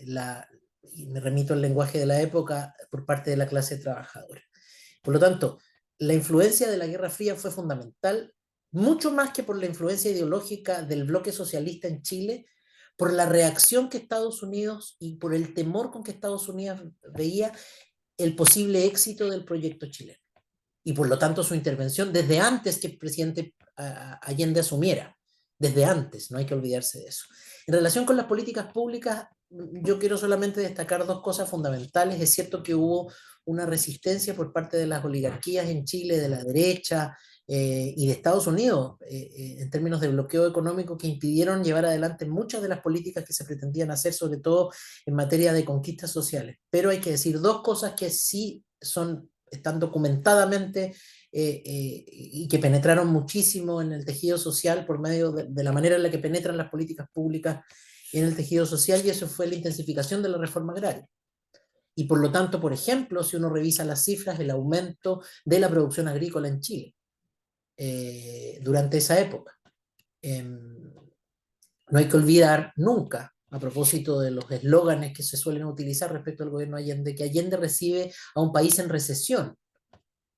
y me remito al lenguaje de la época, por parte de la clase trabajadora. Por lo tanto, la influencia de la Guerra Fría fue fundamental, mucho más que por la influencia ideológica del bloque socialista en Chile, por la reacción que Estados Unidos y por el temor con que Estados Unidos veía el posible éxito del proyecto chileno. Y por lo tanto su intervención desde antes que el presidente Allende asumiera, desde antes, no hay que olvidarse de eso. En relación con las políticas públicas, yo quiero solamente destacar dos cosas fundamentales. Es cierto que hubo una resistencia por parte de las oligarquías en Chile, de la derecha y de Estados Unidos, en términos de bloqueo económico, que impidieron llevar adelante muchas de las políticas que se pretendían hacer, sobre todo en materia de conquistas sociales. Pero hay que decir dos cosas que sí están documentadamente y que penetraron muchísimo en el tejido social por medio de la manera en la que penetran las políticas públicas en el tejido social, y eso fue la intensificación de la reforma agraria. Y por lo tanto, por ejemplo, si uno revisa las cifras, el aumento de la producción agrícola en Chile durante esa época. No hay que olvidar nunca, a propósito de los eslóganes que se suelen utilizar respecto al gobierno de Allende, que Allende recibe a un país en recesión,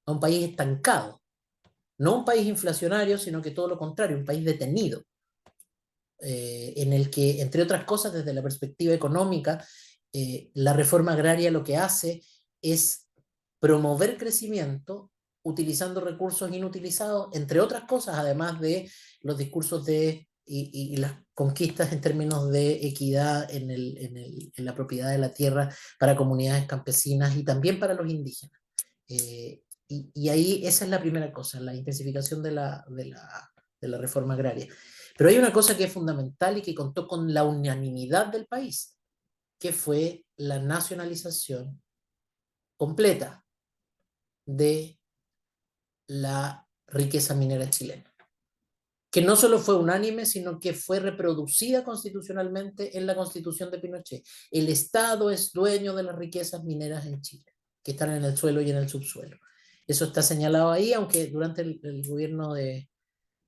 a un país estancado, no un país inflacionario, sino que todo lo contrario, un país detenido, en el que, entre otras cosas, desde la perspectiva económica, la reforma agraria lo que hace es promover crecimiento utilizando recursos inutilizados, entre otras cosas, además de los discursos y las conquistas en términos de equidad en la propiedad de la tierra para comunidades campesinas y también para los indígenas. Y ahí esa es la primera cosa, la intensificación de la reforma agraria. Pero hay una cosa que es fundamental y que contó con la unanimidad del país, que fue la nacionalización completa de la riqueza minera chilena, que no solo fue unánime, sino que fue reproducida constitucionalmente en la Constitución de Pinochet. El Estado es dueño de las riquezas mineras en Chile, que están en el suelo y en el subsuelo. Eso está señalado ahí, aunque durante el gobierno de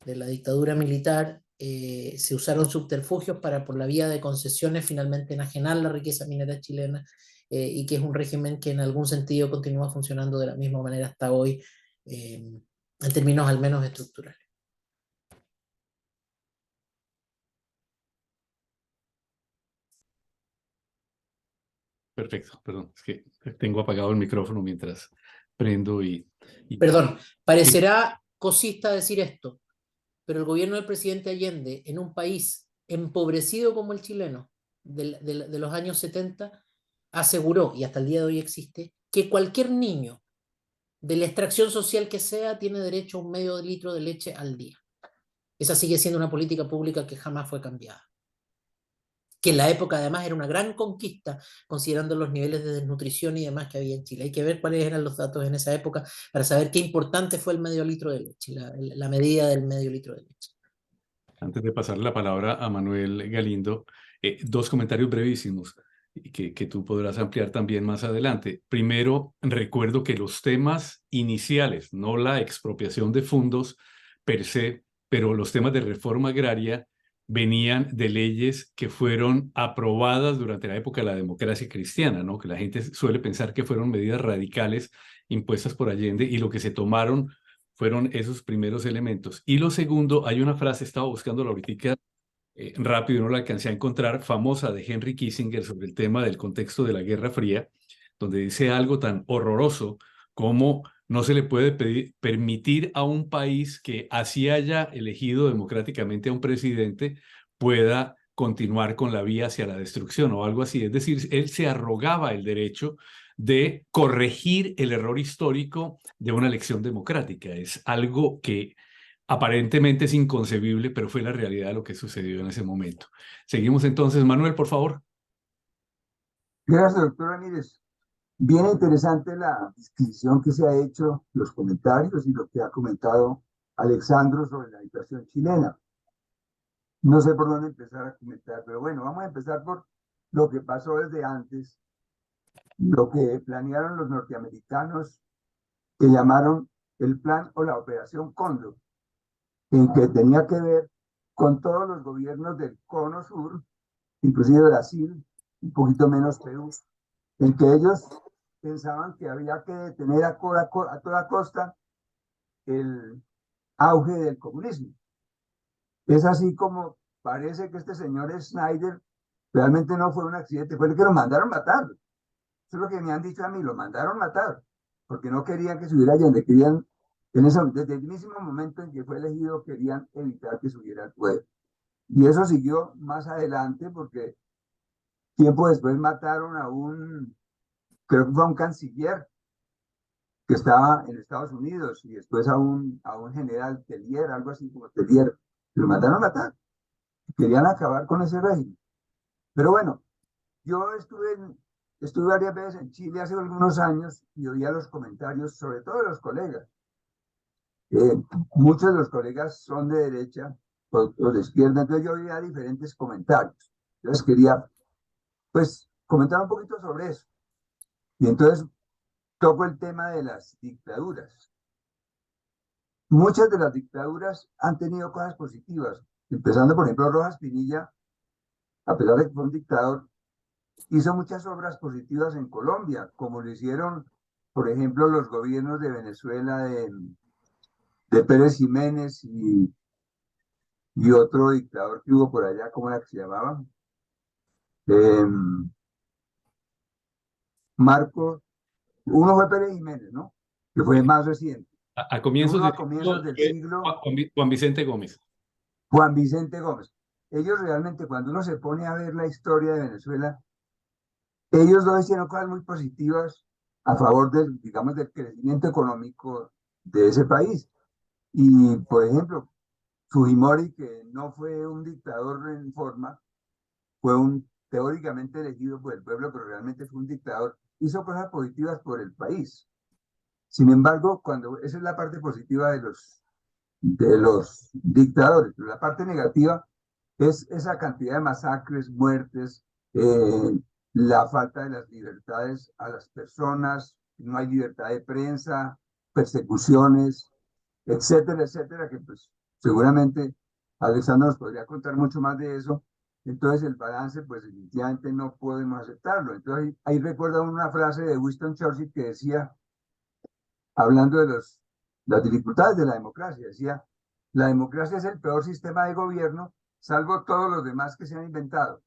la dictadura militar se usaron subterfugios para, por la vía de concesiones, finalmente enajenar la riqueza minera chilena, y que es un régimen que en algún sentido continúa funcionando de la misma manera hasta hoy, en términos al menos estructurales. Perfecto, perdón, es que tengo apagado el micrófono mientras prendo y Perdón, parecerá cosista decir esto, pero el gobierno del presidente Allende, en un país empobrecido como el chileno de los años 70, aseguró, y hasta el día de hoy existe, que cualquier niño, de la extracción social que sea, tiene derecho a un medio litro de leche al día. Esa sigue siendo una política pública que jamás fue cambiada, que en la época además era una gran conquista, considerando los niveles de desnutrición y demás que había en Chile. Hay que ver cuáles eran los datos en esa época para saber qué importante fue el medio litro de leche, la medida del medio litro de leche. Antes de pasar la palabra a Manuel Galindo, dos comentarios brevísimos que tú podrás ampliar también más adelante. Primero, recuerdo que los temas iniciales, no la expropiación de fondos per se, pero los temas de reforma agraria venían de leyes que fueron aprobadas durante la época de la democracia cristiana, ¿no? Que la gente suele pensar que fueron medidas radicales impuestas por Allende, y lo que se tomaron fueron esos primeros elementos. Y lo segundo, hay una frase, estaba buscándola ahorita rápido, no la alcancé a encontrar, famosa, de Henry Kissinger sobre el tema del contexto de la Guerra Fría, donde dice algo tan horroroso como: no se le puede permitir a un país que así haya elegido democráticamente a un presidente pueda continuar con la vía hacia la destrucción, o algo así. Es decir, él se arrogaba el derecho de corregir el error histórico de una elección democrática. Es algo que aparentemente es inconcebible, pero fue la realidad de lo que sucedió en ese momento. Seguimos entonces. Manuel, por favor. Gracias, doctor Ramírez. Bien interesante la disquisición que se ha hecho, los comentarios y lo que ha comentado Alexandro sobre la situación chilena. No sé por dónde empezar a comentar, pero bueno, vamos a empezar por lo que pasó desde antes, lo que planearon los norteamericanos, que llamaron el plan o la operación Cóndor, en que tenía que ver con todos los gobiernos del Cono Sur, inclusive Brasil, un poquito menos Perú, en que ellos pensaban que había que detener a toda costa el auge del comunismo. Es así como parece que este señor Snyder realmente no fue un accidente, fue el que lo mandaron matar. Eso es lo que me han dicho a mí, lo mandaron matar, porque no querían que subiera Allende, querían, desde el mismo momento en que fue elegido, querían evitar que subiera al poder. Y eso siguió más adelante, porque tiempo después mataron a creo que fue a un canciller que estaba en Estados Unidos, y después a un general Tellier, algo así como Tellier, lo mandaron a matar. Querían acabar con ese régimen. Pero bueno, yo estuve varias veces en Chile hace algunos años y oía los comentarios, sobre todo de los colegas. Muchos de los colegas son de derecha, otros de izquierda, entonces yo oía diferentes comentarios. Entonces quería, pues, comentar un poquito sobre eso. Y entonces toco el tema de las dictaduras. Muchas de las dictaduras han tenido cosas positivas, empezando, por ejemplo, Rojas Pinilla, a pesar de que fue un dictador, hizo muchas obras positivas en Colombia, como lo hicieron, por ejemplo, los gobiernos de Venezuela, de Pérez Jiménez y otro dictador que hubo por allá, ¿cómo era que se llamaba? Marcos, uno fue Pérez Jiménez, ¿no? Que fue más reciente. A comienzos, Uno a comienzos del siglo, Juan Vicente Gómez. Juan Vicente Gómez. Ellos realmente, cuando uno se pone a ver la historia de Venezuela, ellos dos hicieron cosas muy positivas a favor del, digamos, del crecimiento económico de ese país. Y, por ejemplo, Fujimori, que no fue un dictador en forma, fue teóricamente elegido por el pueblo, pero realmente fue un dictador, hizo cosas positivas por el país. Sin embargo, esa es la parte positiva de los dictadores, pero la parte negativa es esa cantidad de masacres, muertes, la falta de las libertades a las personas, no hay libertad de prensa, persecuciones, etcétera, etcétera, que pues seguramente Alexandra nos podría contar mucho más de eso. Entonces el balance pues definitivamente no podemos aceptarlo. Entonces ahí recuerda una frase de Winston Churchill que decía, hablando de las dificultades de la democracia, decía, la democracia es el peor sistema de gobierno, salvo todos los demás que se han inventado,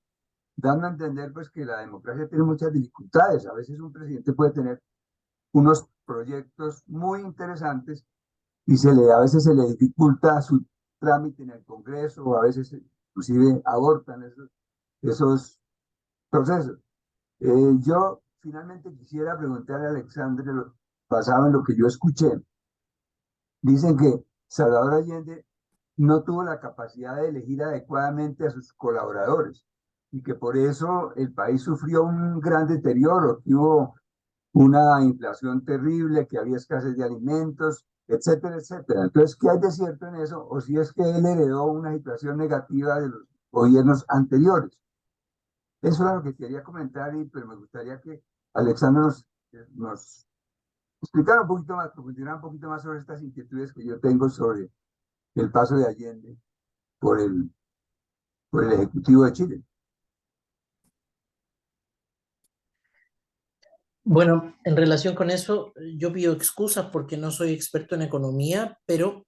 dando a entender pues que la democracia tiene muchas dificultades. A veces un presidente puede tener unos proyectos muy interesantes y a veces se le dificulta su trámite en el Congreso, o a veces inclusive abortan esos procesos. Yo finalmente quisiera preguntarle a Alexandre, basado en lo que yo escuché, dicen que Salvador Allende no tuvo la capacidad de elegir adecuadamente a sus colaboradores y que por eso el país sufrió un gran deterioro, que hubo una inflación terrible, que había escasez de alimentos, etcétera, etcétera. Entonces, ¿qué hay de cierto en eso? O si es que él heredó una situación negativa de los gobiernos anteriores. Eso era lo que quería comentar, pero me gustaría que Alexandra nos explicara un poquito más, profundizara un poquito más sobre estas inquietudes que yo tengo sobre el paso de Allende por el Ejecutivo de Chile. Bueno, en relación con eso, yo pido excusas porque no soy experto en economía, pero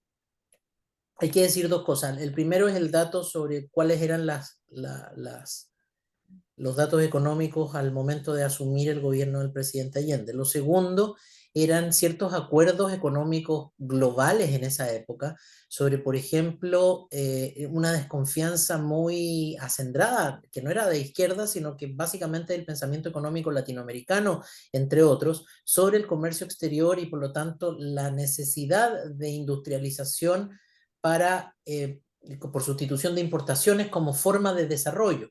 hay que decir dos cosas. El primero es el dato sobre cuáles eran los datos económicos al momento de asumir el gobierno del presidente Allende. Lo segundo eran ciertos acuerdos económicos globales en esa época sobre, por ejemplo, una desconfianza muy acendrada, que no era de izquierda, sino que básicamente del pensamiento económico latinoamericano, entre otros, sobre el comercio exterior y por lo tanto la necesidad de industrialización para, por sustitución de importaciones como forma de desarrollo.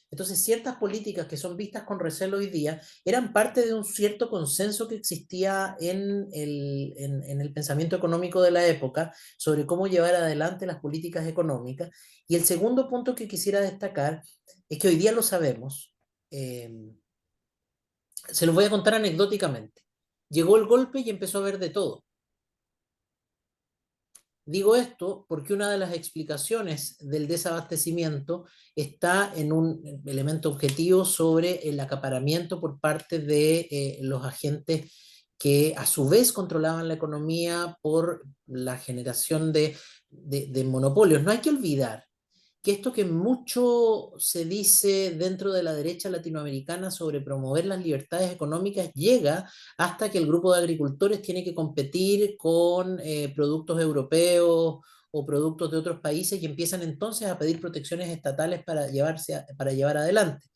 Entonces, ciertas políticas que son vistas con recelo hoy día eran parte de un cierto consenso que existía en el pensamiento económico de la época sobre cómo llevar adelante las políticas económicas. Y el segundo punto que quisiera destacar es que hoy día lo sabemos, eh, se los voy a contar anecdóticamente. Llegó el golpe y empezó a haber de todo. Digo esto porque una de las explicaciones del desabastecimiento está en un elemento objetivo sobre el acaparamiento por parte de los agentes que a su vez controlaban la economía por la generación de monopolios. No hay que olvidar que esto que mucho se dice dentro de la derecha latinoamericana sobre promover las libertades económicas llega hasta que el grupo de agricultores tiene que competir con productos europeos o productos de otros países y empiezan entonces a pedir protecciones estatales para para llevar adelante.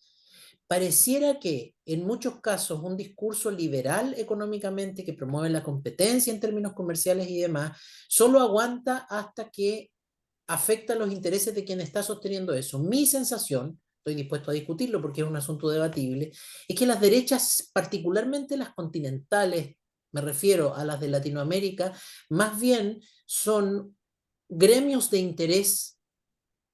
Pareciera que en muchos casos un discurso liberal económicamente que promueve la competencia en términos comerciales y demás, solo aguanta hasta que afecta los intereses de quien está sosteniendo eso. Mi sensación, estoy dispuesto a discutirlo porque es un asunto debatible, es que las derechas, particularmente las continentales, me refiero a las de Latinoamérica, más bien son gremios de interés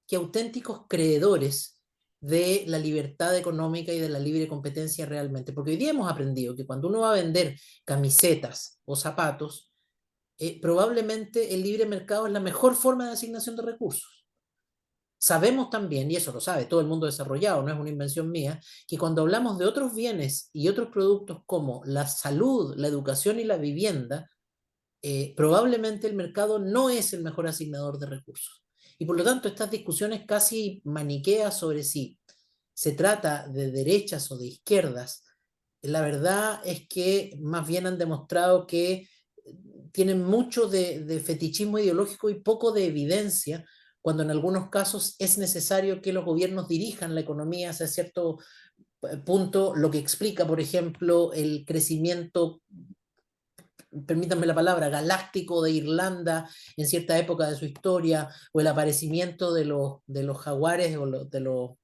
que auténticos creedores de la libertad económica y de la libre competencia realmente. Porque hoy día hemos aprendido que cuando uno va a vender camisetas o zapatos, probablemente el libre mercado es la mejor forma de asignación de recursos. Sabemos también, y eso lo sabe todo el mundo desarrollado, no es una invención mía, que cuando hablamos de otros bienes y otros productos como la salud, la educación y la vivienda, probablemente el mercado no es el mejor asignador de recursos. Y por lo tanto, estas discusiones casi maniqueas sobre si se trata de derechas o de izquierdas, la verdad es que más bien han demostrado que tienen mucho de fetichismo ideológico y poco de evidencia, cuando en algunos casos es necesario que los gobiernos dirijan la economía hacia cierto punto, lo que explica, por ejemplo, el crecimiento, permítanme la palabra, galáctico de Irlanda en cierta época de su historia, o el aparecimiento de los jaguares o de los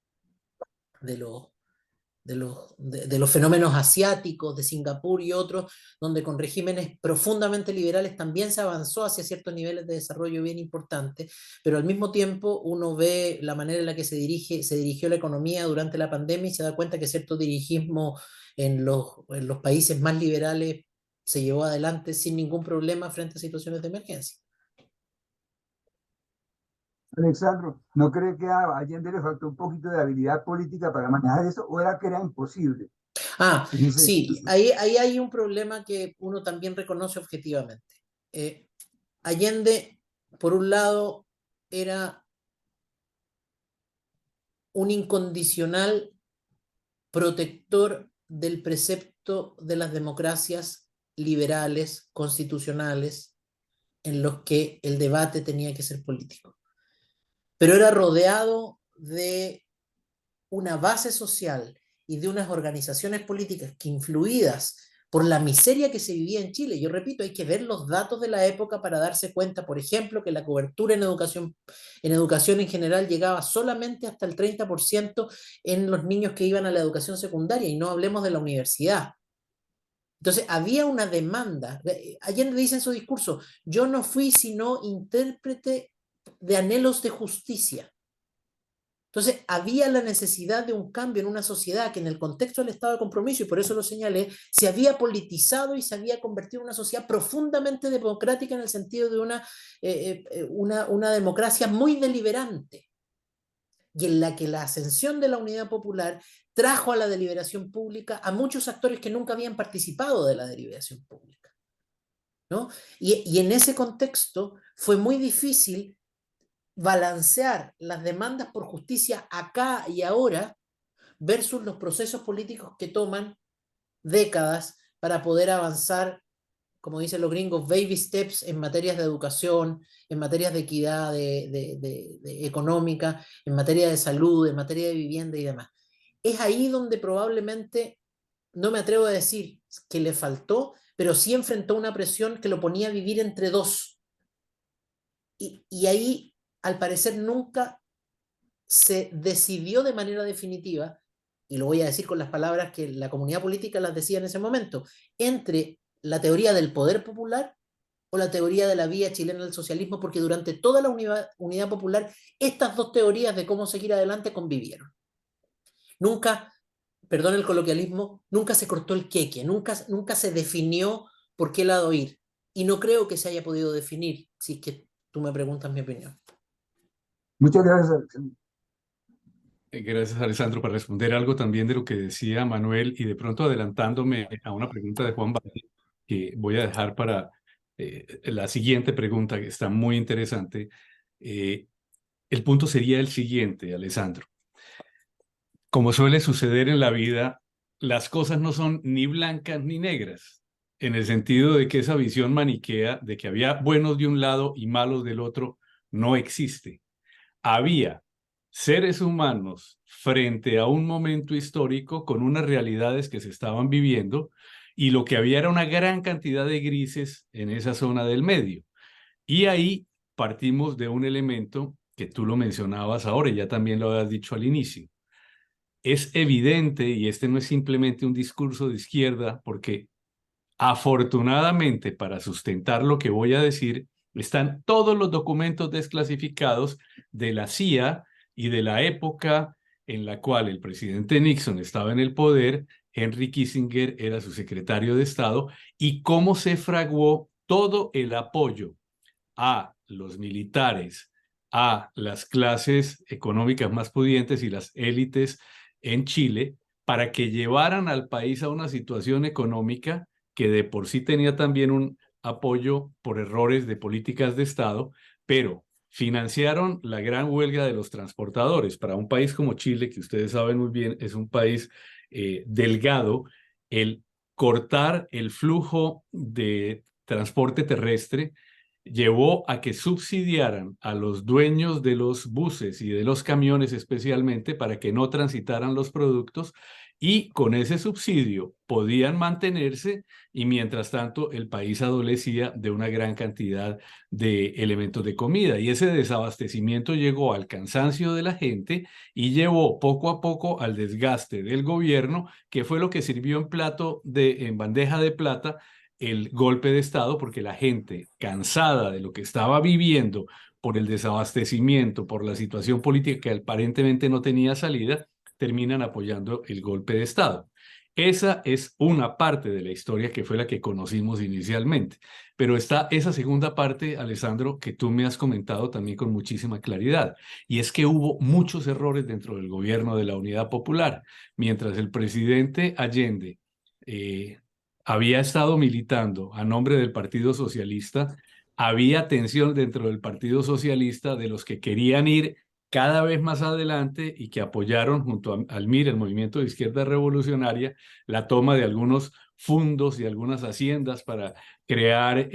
de los fenómenos asiáticos, de Singapur y otros, donde con regímenes profundamente liberales también se avanzó hacia ciertos niveles de desarrollo bien importantes, pero al mismo tiempo uno ve la manera en la que se dirigió la economía durante la pandemia y se da cuenta que cierto dirigismo en los países más liberales se llevó adelante sin ningún problema frente a situaciones de emergencia. Alexandro, ¿no cree que a Allende le faltó un poquito de habilidad política para manejar eso o era que era imposible? Ah, Fíjese, sí, ahí hay un problema que uno también reconoce objetivamente. Allende, por un lado, era un incondicional protector del precepto de las democracias liberales, constitucionales, en los que el debate tenía que ser político. Pero era rodeado de una base social y de unas organizaciones políticas que, influidas por la miseria que se vivía en Chile, yo repito, hay que ver los datos de la época para darse cuenta, por ejemplo, que la cobertura en educación en general llegaba solamente hasta el 30% en los niños que iban a la educación secundaria, y no hablemos de la universidad. Entonces, había una demanda. Allende dice en su discurso: yo no fui sino intérprete de anhelos de justicia. Entonces, había la necesidad de un cambio en una sociedad que, en el contexto del estado de compromiso, y por eso lo señalé, se había politizado y se había convertido en una sociedad profundamente democrática en el sentido de una democracia muy deliberante, y en la que la ascensión de la unidad popular trajo a la deliberación pública a muchos actores que nunca habían participado de la deliberación pública, ¿no? Y en ese contexto fue muy difícil balancear las demandas por justicia acá y ahora versus los procesos políticos que toman décadas para poder avanzar como dicen los gringos, baby steps en materias de educación, en materias de equidad económica, en materia de salud, en materia de vivienda y demás. Es ahí donde probablemente, no me atrevo a decir que le faltó, pero sí enfrentó una presión que lo ponía a vivir entre dos. Y ahí, al parecer, nunca se decidió de manera definitiva, y lo voy a decir con las palabras que la comunidad política las decía en ese momento, entre la teoría del poder popular o la teoría de la vía chilena del socialismo, porque durante toda la unidad popular estas dos teorías de cómo seguir adelante convivieron. Nunca, perdón el coloquialismo, nunca se cortó el queque, nunca se definió por qué lado ir. Y no creo que se haya podido definir, si es que tú me preguntas mi opinión. Muchas gracias, Alexander. Gracias, Alessandro, para responder algo también de lo que decía Manuel y de pronto adelantándome a una pregunta de Juan Valle que voy a dejar para la siguiente pregunta, que está muy interesante. El punto sería el siguiente, Alessandro. Como suele suceder en la vida, las cosas no son ni blancas ni negras, en el sentido de que esa visión maniquea de que había buenos de un lado y malos del otro no existe. Había seres humanos frente a un momento histórico con unas realidades que se estaban viviendo y lo que había era una gran cantidad de grises en esa zona del medio. Y ahí partimos de un elemento que tú lo mencionabas ahora y ya también lo habías dicho al inicio. Es evidente, y este no es simplemente un discurso de izquierda, porque afortunadamente para sustentar lo que voy a decir, están todos los documentos desclasificados de la CIA y de la época en la cual el presidente Nixon estaba en el poder, Henry Kissinger era su secretario de Estado, y cómo se fraguó todo el apoyo a los militares, a las clases económicas más pudientes y las élites en Chile para que llevaran al país a una situación económica que de por sí tenía también un apoyo por errores de políticas de Estado, pero financiaron la gran huelga de los transportadores. Para un país como Chile, que ustedes saben muy bien, es un país delgado, el cortar el flujo de transporte terrestre llevó a que subsidiaran a los dueños de los buses y de los camiones especialmente para que no transitaran los productos y con ese subsidio podían mantenerse y mientras tanto el país adolecía de una gran cantidad de elementos de comida y ese desabastecimiento llegó al cansancio de la gente y llevó poco a poco al desgaste del gobierno, que fue lo que sirvió en bandeja de plata el golpe de Estado, porque la gente cansada de lo que estaba viviendo por el desabastecimiento, por la situación política que aparentemente no tenía salida, terminan apoyando el golpe de Estado. Esa es una parte de la historia que fue la que conocimos inicialmente, pero está esa segunda parte, Alessandro, que tú me has comentado también con muchísima claridad, y es que hubo muchos errores dentro del gobierno de la Unidad Popular. Mientras el presidente Allende había estado militando a nombre del Partido Socialista, había tensión dentro del Partido Socialista de los que querían ir cada vez más adelante y que apoyaron junto al MIR, el Movimiento de Izquierda Revolucionaria, la toma de algunos fondos y algunas haciendas para crear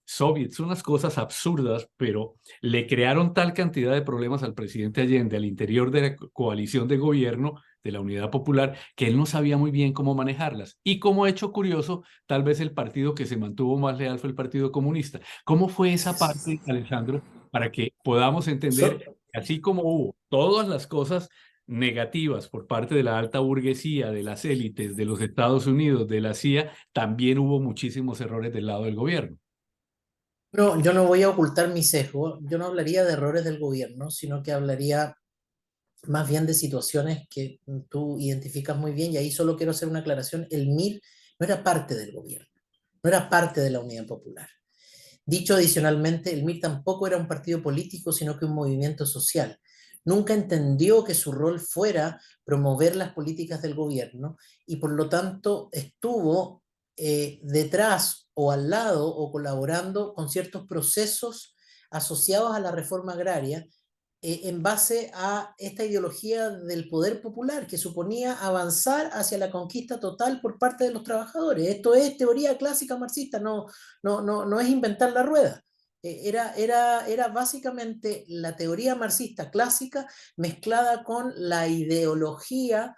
soviets, unas cosas absurdas, pero le crearon tal cantidad de problemas al presidente Allende al interior de la coalición de gobierno de la Unidad Popular, que él no sabía muy bien cómo manejarlas. Y como hecho curioso, tal vez el partido que se mantuvo más leal fue el Partido Comunista. ¿Cómo fue esa parte, Alessandro, para que podamos entender que así como hubo todas las cosas negativas por parte de la alta burguesía, de las élites, de los Estados Unidos, de la CIA, también hubo muchísimos errores del lado del gobierno? No, yo no voy a ocultar mi sesgo. Yo no hablaría de errores del gobierno, sino que hablaría más bien de situaciones que tú identificas muy bien, y ahí solo quiero hacer una aclaración. El MIR no era parte del gobierno, no era parte de la Unidad Popular. Dicho adicionalmente, el MIR tampoco era un partido político, sino que un movimiento social. Nunca entendió que su rol fuera promover las políticas del gobierno y por lo tanto estuvo detrás o al lado o colaborando con ciertos procesos asociados a la reforma agraria en base a esta ideología del poder popular que suponía avanzar hacia la conquista total por parte de los trabajadores. Esto es teoría clásica marxista, no es inventar la rueda. Era básicamente la teoría marxista clásica mezclada con la ideología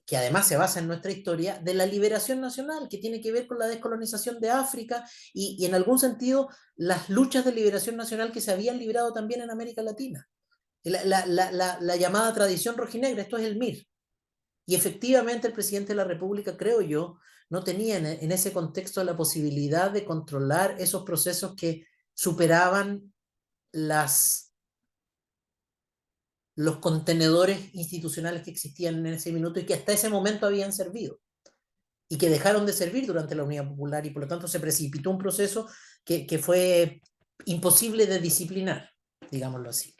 que además se basa en nuestra historia, de la liberación nacional, que tiene que ver con la descolonización de África y en algún sentido las luchas de liberación nacional que se habían librado también en América Latina. La llamada tradición rojinegra, esto es el MIR. Y efectivamente el presidente de la República, creo yo, no tenía en ese contexto la posibilidad de controlar esos procesos que superaban los contenedores institucionales que existían en ese minuto y que hasta ese momento habían servido y que dejaron de servir durante la Unidad Popular y por lo tanto se precipitó un proceso que fue imposible de disciplinar, digámoslo así.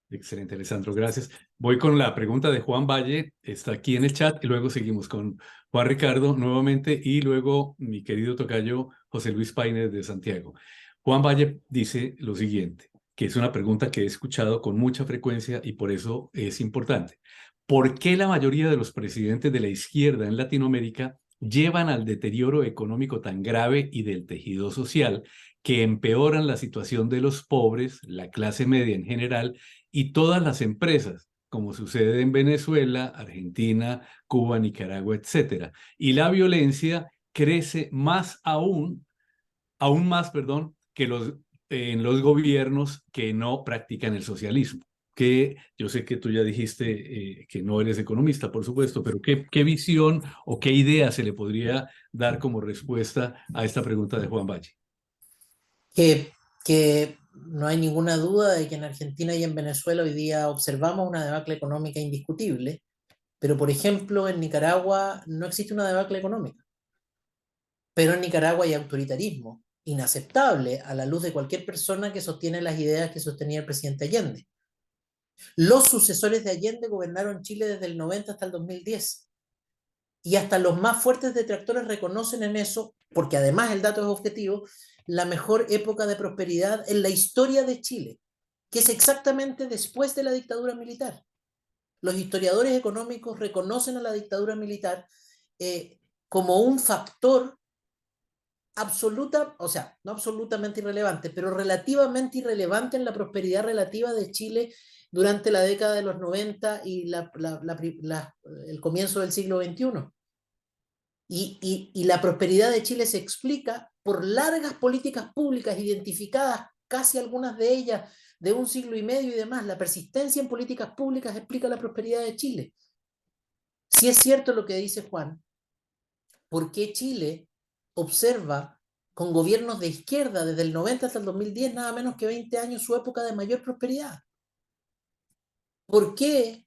Excelente, Alessandro, gracias. Voy con la pregunta de Juan Valle, está aquí en el chat, y luego seguimos con Juan Ricardo nuevamente, y luego mi querido tocayo José Luis Paine de Santiago. Juan Valle dice lo siguiente, que es una pregunta que he escuchado con mucha frecuencia y por eso es importante. ¿Por qué la mayoría de los presidentes de la izquierda en Latinoamérica llevan al deterioro económico tan grave y del tejido social que empeoran la situación de los pobres, la clase media en general, y todas las empresas, como sucede en Venezuela, Argentina, Cuba, Nicaragua, etcétera? Y la violencia crece aún más, perdón, que en los gobiernos que no practican el socialismo. Que yo sé que tú ya dijiste que no eres economista, por supuesto, pero ¿qué visión o qué idea se le podría dar como respuesta a esta pregunta de Juan Valle? Que no hay ninguna duda de que en Argentina y en Venezuela hoy día observamos una debacle económica indiscutible, pero por ejemplo en Nicaragua no existe una debacle económica, pero en Nicaragua hay autoritarismo inaceptable a la luz de cualquier persona que sostiene las ideas que sostenía el presidente Allende. Los sucesores de Allende gobernaron Chile desde el 90 hasta el 2010 y hasta los más fuertes detractores reconocen en eso, porque además el dato es objetivo, la mejor época de prosperidad en la historia de Chile, que es exactamente después de la dictadura militar. Los historiadores económicos reconocen a la dictadura militar como un factor o sea, no absolutamente irrelevante, pero relativamente irrelevante en la prosperidad relativa de Chile durante la década de los 90 y el comienzo del siglo XXI. Y la prosperidad de Chile se explica por largas políticas públicas identificadas, casi algunas de ellas de un siglo y medio y demás. La persistencia en políticas públicas explica la prosperidad de Chile. Si es cierto lo que dice Juan, ¿por qué Chile observa con gobiernos de izquierda desde el 90 hasta el 2010 nada menos que 20 años su época de mayor prosperidad? ¿Por qué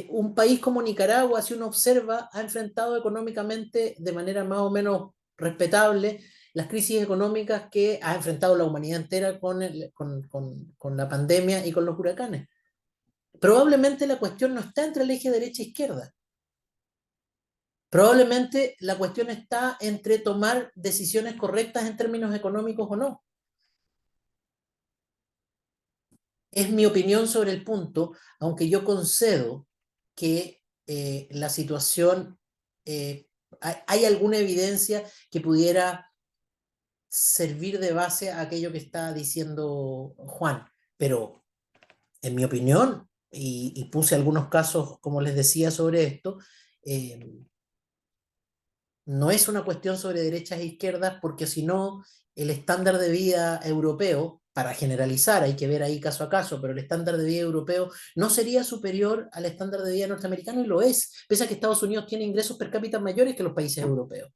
un país como Nicaragua, si uno observa, ha enfrentado económicamente de manera más o menos respetable las crisis económicas que ha enfrentado la humanidad entera con la pandemia y con los huracanes? Probablemente la cuestión no está entre el eje derecha-izquierda. Probablemente la cuestión está entre tomar decisiones correctas en términos económicos o no. Es mi opinión sobre el punto, aunque yo concedo que la situación, hay alguna evidencia que pudiera servir de base a aquello que está diciendo Juan, pero en mi opinión, y puse algunos casos, como les decía, sobre esto, no es una cuestión sobre derechas e izquierdas, porque si no, el estándar de vida europeo, para generalizar, hay que ver ahí caso a caso, pero el estándar de vida europeo no sería superior al estándar de vida norteamericano, y lo es, pese a que Estados Unidos tiene ingresos per cápita mayores que los países europeos.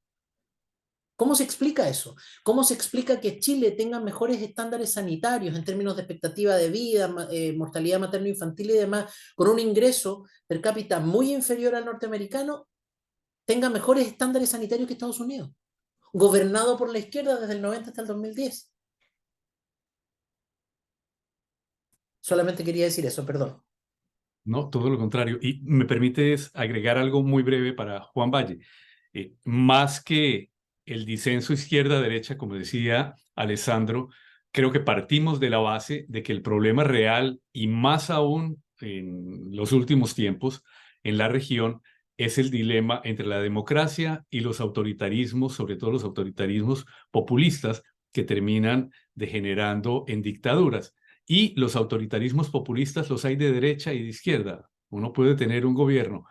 ¿Cómo se explica eso? ¿Cómo se explica que Chile tenga mejores estándares sanitarios en términos de expectativa de vida, mortalidad materno-infantil y demás, con un ingreso per cápita muy inferior al norteamericano, tenga mejores estándares sanitarios que Estados Unidos, gobernado por la izquierda desde el 90 hasta el 2010? Solamente quería decir eso, perdón. No, todo lo contrario. Y me permites agregar algo muy breve para Juan Valle. Más que el disenso izquierda-derecha, como decía Alessandro, creo que partimos de la base de que el problema real, y más aún en los últimos tiempos en la región, es el dilema entre la democracia y los autoritarismos, sobre todo los autoritarismos populistas, que terminan degenerando en dictaduras. Y los autoritarismos populistas los hay de derecha y de izquierda. Uno puede tener un gobierno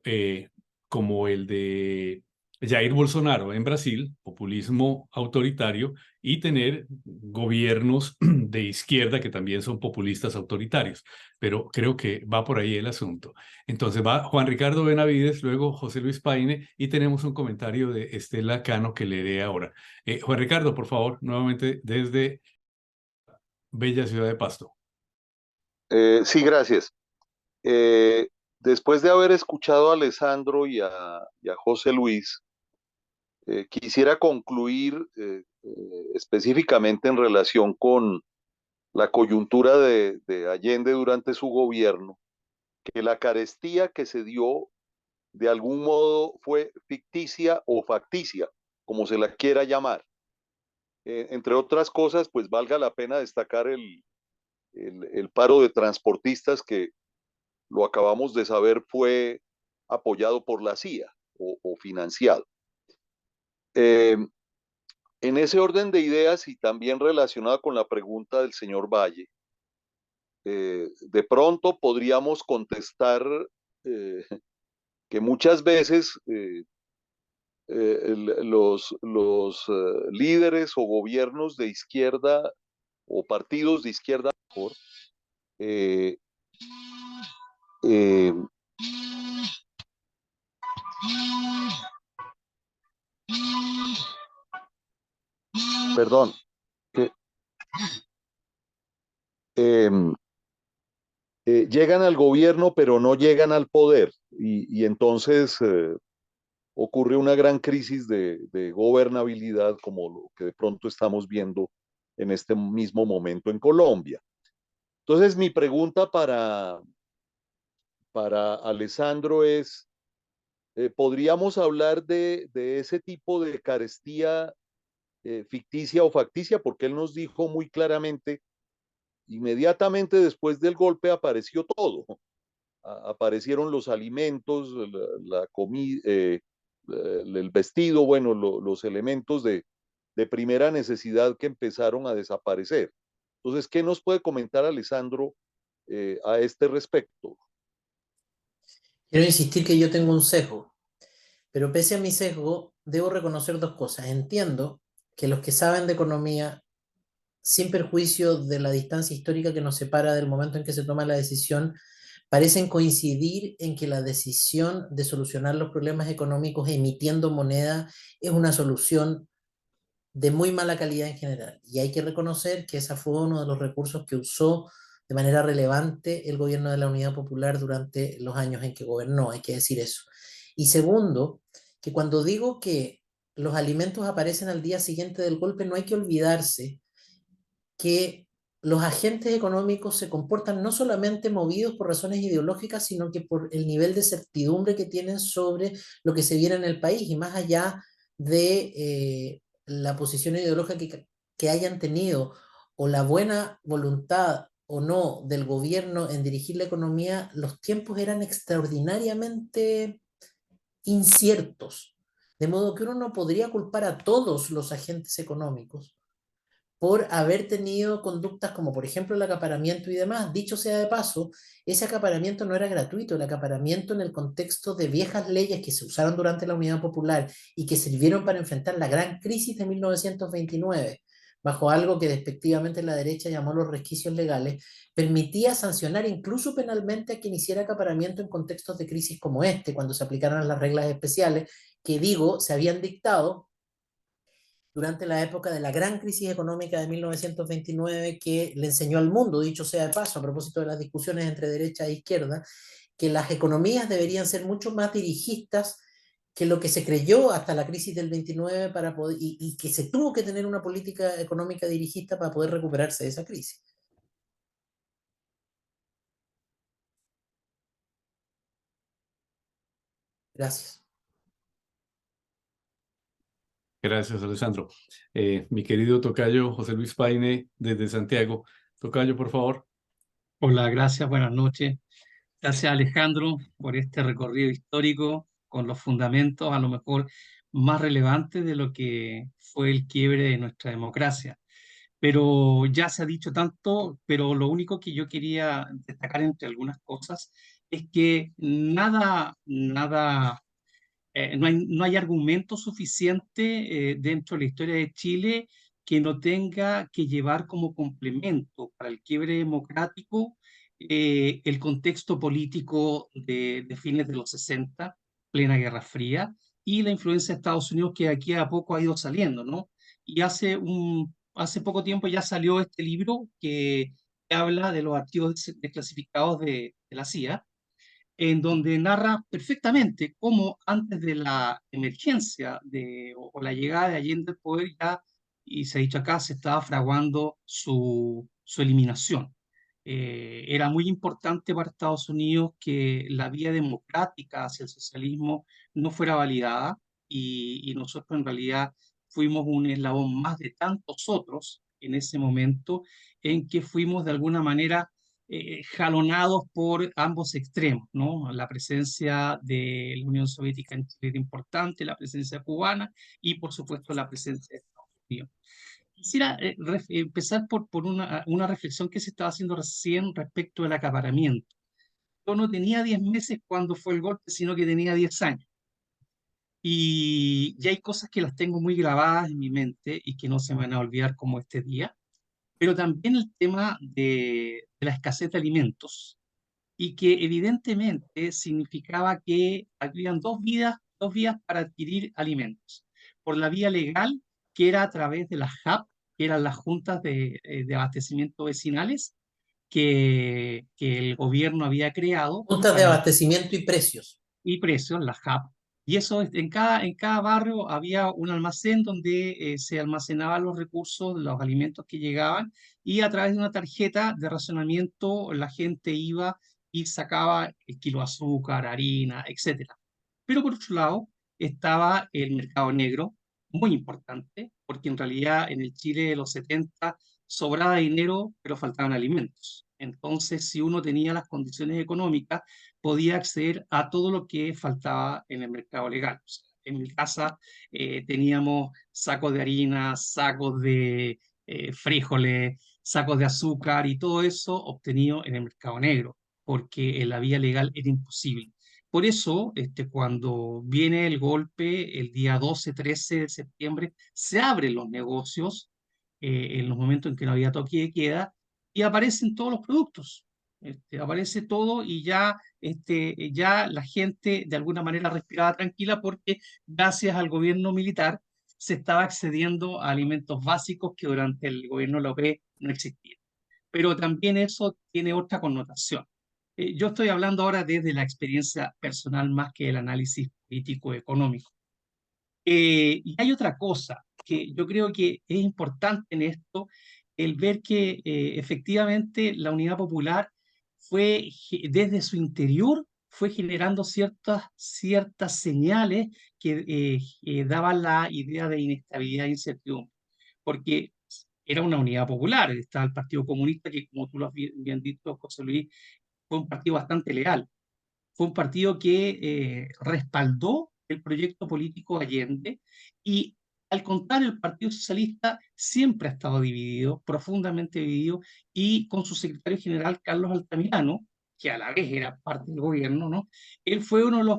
eh, como el de Jair Bolsonaro en Brasil, populismo autoritario, y tener gobiernos de izquierda que también son populistas autoritarios. Pero creo que va por ahí el asunto. Entonces va Juan Ricardo Benavides, luego José Luis Paine, y tenemos un comentario de Estela Cano que leeré ahora. Juan Ricardo, por favor, nuevamente desde bella ciudad de Pasto. Sí, gracias. Eh, Después de haber escuchado a Alessandro y a José Luis, quisiera concluir específicamente en relación con la coyuntura de Allende durante su gobierno, que la carestía que se dio de algún modo fue ficticia o facticia, como se la quiera llamar. Entre otras cosas, pues valga la pena destacar el paro de transportistas que lo acabamos de saber fue apoyado por la CIA o financiado. Eh, en ese orden de ideas y también relacionada con la pregunta del señor Valle, de pronto podríamos contestar eh, que muchas veces los líderes o gobiernos de izquierda o partidos de izquierda mejor, eh, eh, perdón, que, eh, llegan al gobierno pero no llegan al poder y entonces ocurre una gran crisis de gobernabilidad como lo que de pronto estamos viendo en este mismo momento en Colombia. Entonces mi pregunta para Alessandro es, ¿podríamos hablar de ese tipo de carestía ficticia o facticia? Porque él nos dijo muy claramente, inmediatamente después del golpe apareció todo. Aparecieron los alimentos, la comida, el vestido, bueno, los elementos de primera necesidad que empezaron a desaparecer. Entonces, ¿qué nos puede comentar Alessandro a este respecto? Quiero insistir que yo tengo un sesgo, pero pese a mi sesgo, debo reconocer dos cosas. Entiendo que los que saben de economía, sin perjuicio de la distancia histórica que nos separa del momento en que se toma la decisión, parecen coincidir en que la decisión de solucionar los problemas económicos emitiendo moneda es una solución de muy mala calidad en general. Y hay que reconocer que ese fue uno de los recursos que usó de manera relevante el gobierno de la Unidad Popular durante los años en que gobernó, hay que decir eso. Y segundo, que cuando digo que los alimentos aparecen al día siguiente del golpe, no hay que olvidarse que los agentes económicos se comportan no solamente movidos por razones ideológicas, sino que por el nivel de certidumbre que tienen sobre lo que se viene en el país y más allá de la posición ideológica que hayan tenido o la buena voluntad o no del gobierno en dirigir la economía, los tiempos eran extraordinariamente inciertos. De modo que uno no podría culpar a todos los agentes económicos por haber tenido conductas como por ejemplo el acaparamiento y demás. Dicho sea de paso, ese acaparamiento no era gratuito, el acaparamiento en el contexto de viejas leyes que se usaron durante la Unidad Popular y que sirvieron para enfrentar la gran crisis de 1929, bajo algo que despectivamente la derecha llamó los resquicios legales, permitía sancionar incluso penalmente a quien hiciera acaparamiento en contextos de crisis como este, cuando se aplicaron las reglas especiales que, digo, se habían dictado durante la época de la gran crisis económica de 1929 que le enseñó al mundo, dicho sea de paso, a propósito de las discusiones entre derecha e izquierda, que las economías deberían ser mucho más dirigistas que lo que se creyó hasta la crisis del 29 para poder, y que se tuvo que tener una política económica dirigista para poder recuperarse de esa crisis. Gracias. Gracias, Alessandro. Mi querido tocayo José Luis Paine desde Santiago. Tocayo, por favor. Hola, gracias, buenas noches. Gracias, Alejandro, por este recorrido histórico con los fundamentos a lo mejor más relevantes de lo que fue el quiebre de nuestra democracia. Pero ya se ha dicho tanto, pero lo único que yo quería destacar entre algunas cosas es que no hay argumento suficiente dentro de la historia de Chile que no tenga que llevar como complemento para el quiebre democrático el contexto político de fines de los 60, plena Guerra Fría, y la influencia de Estados Unidos que aquí a poco ha ido saliendo, ¿no? Y hace poco tiempo ya salió este libro que habla de los archivos desclasificados de la CIA, en donde narra perfectamente cómo antes de la emergencia o la llegada de Allende al poder ya, y se ha dicho acá, se estaba fraguando su eliminación. Era muy importante para Estados Unidos que la vía democrática hacia el socialismo no fuera validada y nosotros en realidad fuimos un eslabón más de tantos otros en ese momento en que fuimos de alguna manera jalonados por ambos extremos, ¿no? La presencia de la Unión Soviética en Chile era importante, la presencia cubana y, por supuesto, la presencia de Estados Unidos. Quisiera empezar por una reflexión que se estaba haciendo recién respecto del acaparamiento. Yo no tenía 10 meses cuando fue el golpe, sino que tenía 10 años. Y hay cosas que las tengo muy grabadas en mi mente y que no se me van a olvidar como este día, pero también el tema de la escasez de alimentos y que evidentemente significaba que habían dos vías para adquirir alimentos. Por la vía legal, que era a través de las JAP, que eran las juntas de abastecimiento vecinales que el gobierno había creado Juntas de para abastecimiento y precios. y precios, las JAP. Y eso, en cada barrio había un almacén donde se almacenaban los recursos, los alimentos que llegaban, y a través de una tarjeta de racionamiento la gente iba y sacaba el kilo de azúcar, harina, etcétera. Pero por otro lado estaba el mercado negro, muy importante, porque en realidad en el Chile de los 70 sobraba dinero, pero faltaban alimentos. Entonces, si uno tenía las condiciones económicas, podía acceder a todo lo que faltaba en el mercado legal. O sea, en mi casa teníamos sacos de harina, sacos de frijoles, sacos de azúcar y todo eso obtenido en el mercado negro, porque en la vía legal era imposible. Por eso, cuando viene el golpe, el día 12, 13 de septiembre, se abren los negocios en los momentos en que no había toque de queda y aparecen todos los productos. Aparece todo y ya la gente de alguna manera respiraba tranquila porque gracias al gobierno militar se estaba accediendo a alimentos básicos que durante el gobierno López no existían. Pero también eso tiene otra connotación. Yo estoy hablando ahora desde la experiencia personal más que el análisis político-económico. Y hay otra cosa que yo creo que es importante en esto, el ver que efectivamente la Unidad Popular desde su interior fue generando ciertas señales que daban la idea de inestabilidad e incertidumbre, porque era una unidad popular, estaba el Partido Comunista, que como tú lo has bien dicho, José Luis, fue un partido bastante leal, fue un partido que respaldó el proyecto político Allende y al contrario, el Partido Socialista siempre ha estado dividido, profundamente dividido, y con su secretario general, Carlos Altamirano, que a la vez era parte del gobierno, ¿no? Él fue uno de los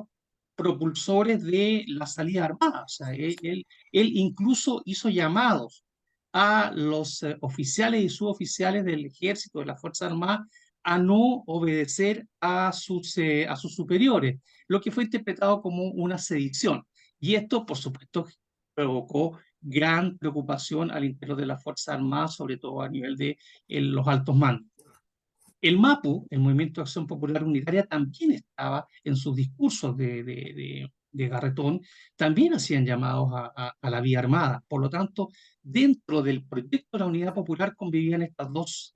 propulsores de la salida armada, o sea, él incluso hizo llamados a los oficiales y suboficiales del ejército, de las Fuerzas Armadas, a no obedecer a sus superiores, lo que fue interpretado como una sedición. Y esto, por supuesto, provocó gran preocupación al interior de las Fuerzas Armadas, sobre todo a nivel de los altos mandos. El MAPU, el Movimiento de Acción Popular Unitaria, también estaba en sus discursos de Garretón, también hacían llamados a la vía armada. Por lo tanto, dentro del proyecto de la Unidad Popular convivían estas dos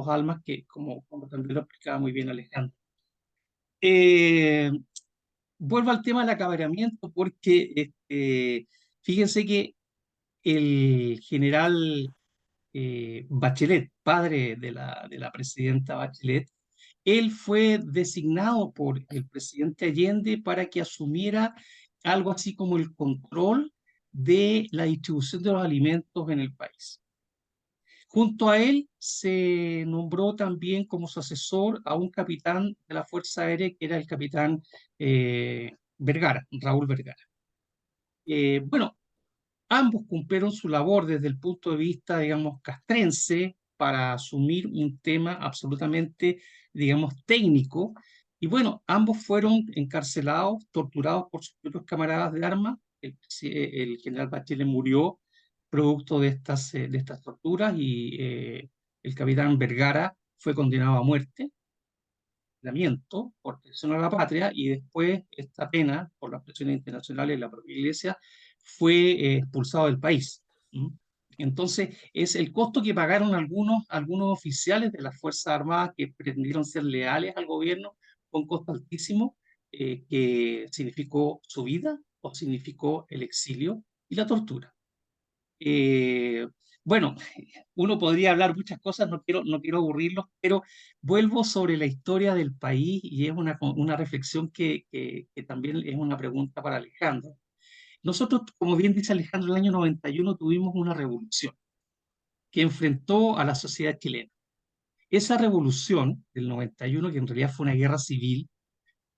almas que, como también lo explicaba muy bien Alejandro. Vuelvo al tema del acaparamiento porque fíjense que el general Bachelet, padre de la presidenta Bachelet, él fue designado por el presidente Allende para que asumiera algo así como el control de la distribución de los alimentos en el país. Junto a él se nombró también como su asesor a un capitán de la Fuerza Aérea, que era el capitán Vergara, Raúl Vergara. Bueno, ambos cumplieron su labor desde el punto de vista, digamos, castrense para asumir un tema absolutamente, digamos, técnico. Y bueno, ambos fueron encarcelados, torturados por sus propios camaradas de armas. El general Bachelet murió producto de estas torturas y el capitán Vergara fue condenado a muerte, por traición a la patria, y después esta pena, por las presiones internacionales de la propia Iglesia, fue expulsado del país. ¿Mm? Entonces, es el costo que pagaron algunos oficiales de las Fuerzas Armadas que pretendieron ser leales al gobierno, fue un costo altísimo que significó su vida o significó el exilio y la tortura. Bueno, uno podría hablar muchas cosas, no quiero aburrirlos, pero vuelvo sobre la historia del país y es una reflexión que también es una pregunta para Alejandro. Nosotros, como bien dice Alejandro, en el año 91 tuvimos una revolución que enfrentó a la sociedad chilena. Esa revolución del 91, que en realidad fue una guerra civil,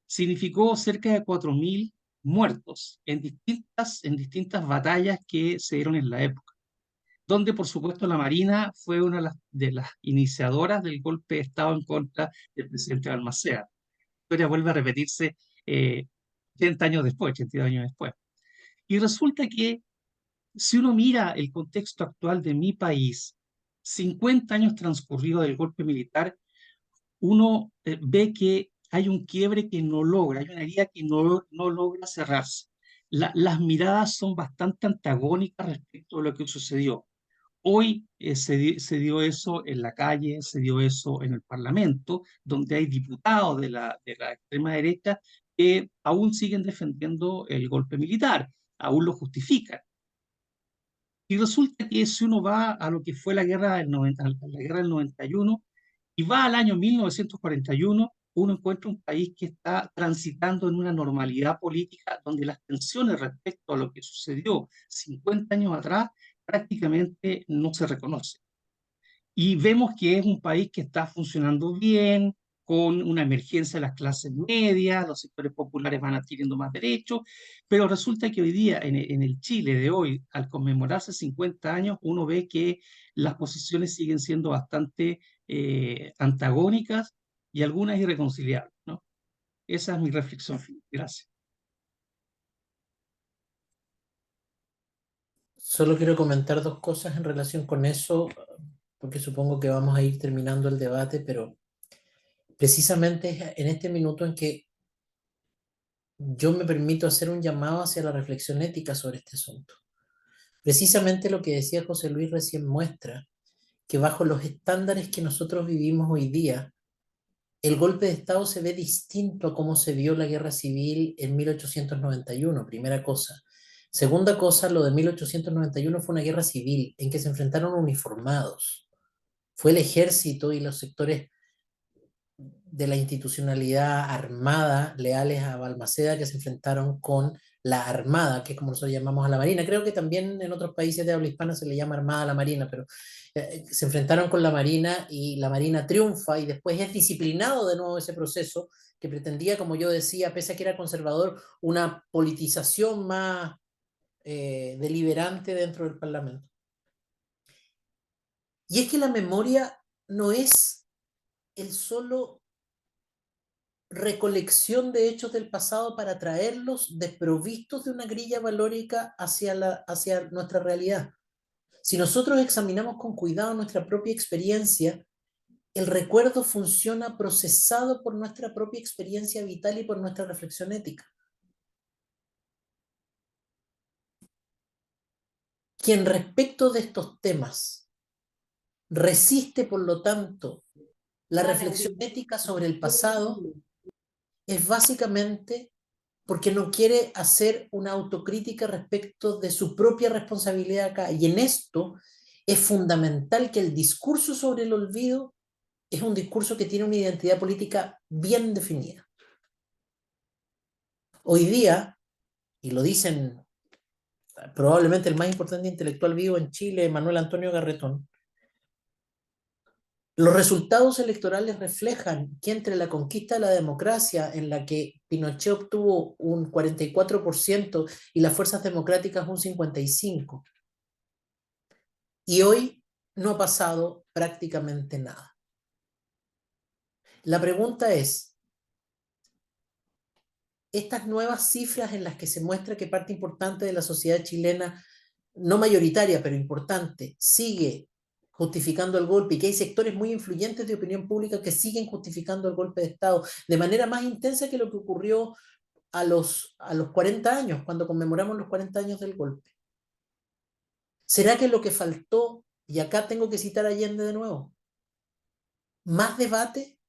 significó cerca de 4.000 muertos en distintas batallas que se dieron en la época, donde por supuesto la Marina fue una de las iniciadoras del golpe de Estado en contra del presidente Balmaceda. La historia vuelve a repetirse 80 años después, 82 años después. Y resulta que si uno mira el contexto actual de mi país, 50 años transcurridos del golpe militar, uno ve que hay un quiebre que no logra, hay una herida que no logra cerrarse. Las miradas son bastante antagónicas respecto a lo que sucedió. Hoy se dio eso en la calle, se dio eso en el Parlamento, donde hay diputados de la extrema derecha que aún siguen defendiendo el golpe militar, aún lo justifican. Y resulta que si uno va a lo que fue la guerra del 91 y va al año 1941, uno encuentra un país que está transitando en una normalidad política donde las tensiones respecto a lo que sucedió 50 años atrás prácticamente no se reconocen. Y vemos que es un país que está funcionando bien, con una emergencia de las clases medias, los sectores populares van adquiriendo más derechos, pero resulta que hoy día, en el Chile de hoy, al conmemorarse 50 años, uno ve que las posiciones siguen siendo bastante antagónicas y algunas irreconciliables, ¿no? Esa es mi reflexión. Gracias. Solo quiero comentar dos cosas en relación con eso, porque supongo que vamos a ir terminando el debate, pero precisamente es en este minuto en que yo me permito hacer un llamado hacia la reflexión ética sobre este asunto. Precisamente lo que decía José Luis recién muestra que bajo los estándares que nosotros vivimos hoy día, el golpe de Estado se ve distinto a cómo se vio la guerra civil en 1891, primera cosa. Segunda cosa, lo de 1891 fue una guerra civil en que se enfrentaron uniformados. Fue el ejército y los sectores de la institucionalidad armada leales a Balmaceda que se enfrentaron con la Armada, que es como nosotros llamamos a la Marina. Creo que también en otros países de habla hispana se le llama Armada a la Marina, pero se enfrentaron con la Marina y la Marina triunfa y después es disciplinado de nuevo ese proceso que pretendía, como yo decía, pese a que era conservador, una politización más deliberante dentro del Parlamento. Y es que la memoria no es el solo recolección de hechos del pasado para traerlos desprovistos de una grilla valórica hacia nuestra realidad. Si nosotros examinamos con cuidado nuestra propia experiencia, el recuerdo funciona procesado por nuestra propia experiencia vital y por nuestra reflexión ética. Quien respecto de estos temas resiste, por lo tanto, la reflexión ética sobre el pasado, es básicamente porque no quiere hacer una autocrítica respecto de su propia responsabilidad acá. Y en esto es fundamental que el discurso sobre el olvido es un discurso que tiene una identidad política bien definida. Hoy día, y lo dicen probablemente el más importante intelectual vivo en Chile, Manuel Antonio Garretón, los resultados electorales reflejan que entre la conquista de la democracia, en la que Pinochet obtuvo un 44% y las fuerzas democráticas un 55%, y hoy no ha pasado prácticamente nada. La pregunta es, estas nuevas cifras en las que se muestra que parte importante de la sociedad chilena, no mayoritaria, pero importante, sigue justificando el golpe y que hay sectores muy influyentes de opinión pública que siguen justificando el golpe de Estado de manera más intensa que lo que ocurrió a los 40 años, cuando conmemoramos los 40 años del golpe. ¿Será que lo que faltó, y acá tengo que citar a Allende de nuevo, más debate,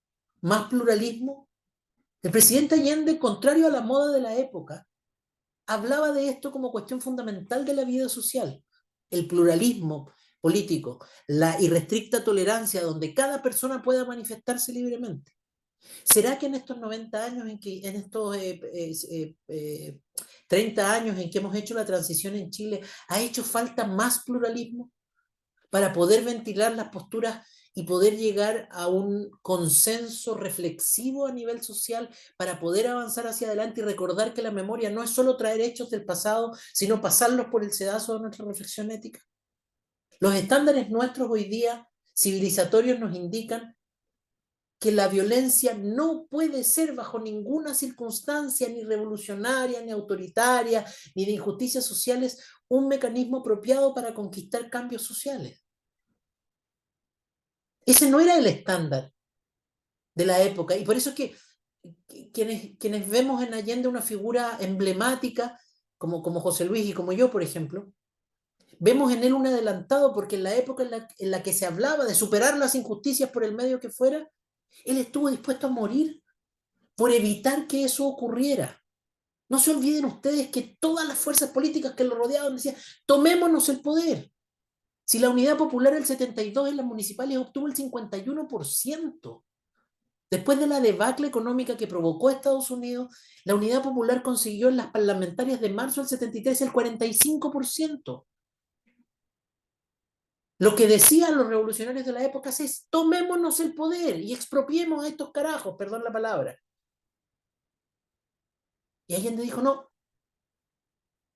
más pluralismo? El presidente Allende, contrario a la moda de la época, hablaba de esto como cuestión fundamental de la vida social. El pluralismo político, la irrestricta tolerancia donde cada persona pueda manifestarse libremente. ¿Será que en estos 90 años, en estos 30 años en que hemos hecho la transición en Chile, ha hecho falta más pluralismo para poder ventilar las posturas y poder llegar a un consenso reflexivo a nivel social para poder avanzar hacia adelante y recordar que la memoria no es solo traer hechos del pasado, sino pasarlos por el sedazo de nuestra reflexión ética? Los estándares nuestros hoy día, civilizatorios, nos indican que la violencia no puede ser bajo ninguna circunstancia, ni revolucionaria, ni autoritaria, ni de injusticias sociales, un mecanismo apropiado para conquistar cambios sociales. Ese no era el estándar de la época, y por eso es que quienes vemos en Allende una figura emblemática, como José Luis y como yo, por ejemplo, vemos en él un adelantado, porque en la época en la que se hablaba de superar las injusticias por el medio que fuera, él estuvo dispuesto a morir por evitar que eso ocurriera. No se olviden ustedes que todas las fuerzas políticas que lo rodeaban decían, tomémonos el poder. Si la Unidad Popular el 72 en las municipales obtuvo el 51%, después de la debacle económica que provocó Estados Unidos, la Unidad Popular consiguió en las parlamentarias de marzo del 73 el 45%. Lo que decían los revolucionarios de la época es, tomémonos el poder y expropiemos a estos carajos, perdón la palabra. Y Allende dijo no.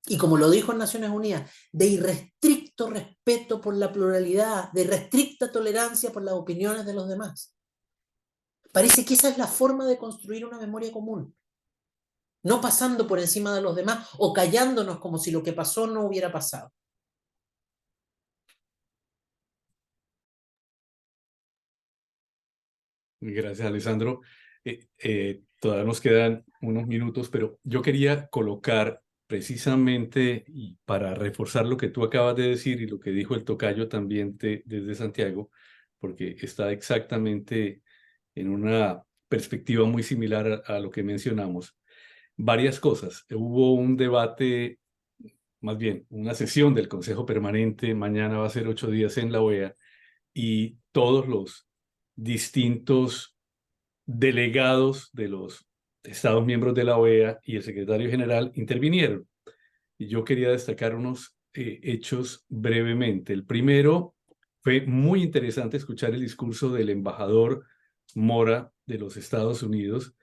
Y como lo dijo en Naciones Unidas, de irrestricto respeto por la pluralidad, de irrestricta tolerancia por las opiniones de los demás. Parece que esa es la forma de construir una memoria común. No pasando por encima de los demás o callándonos como si lo que pasó no hubiera pasado. Gracias, Alessandro. Todavía nos quedan unos minutos, pero yo quería colocar precisamente, y para reforzar lo que tú acabas de decir y lo que dijo el tocayo también desde Santiago, porque está exactamente en una perspectiva muy similar a lo que mencionamos. Varias cosas. Hubo un debate, más bien, una sesión del Consejo Permanente, mañana va a ser 8 días en la OEA, y todos los distintos delegados de los Estados miembros de la OEA y el secretario general intervinieron. Y yo quería destacar unos hechos brevemente. El primero, fue muy interesante escuchar el discurso del embajador Mora de los Estados Unidos,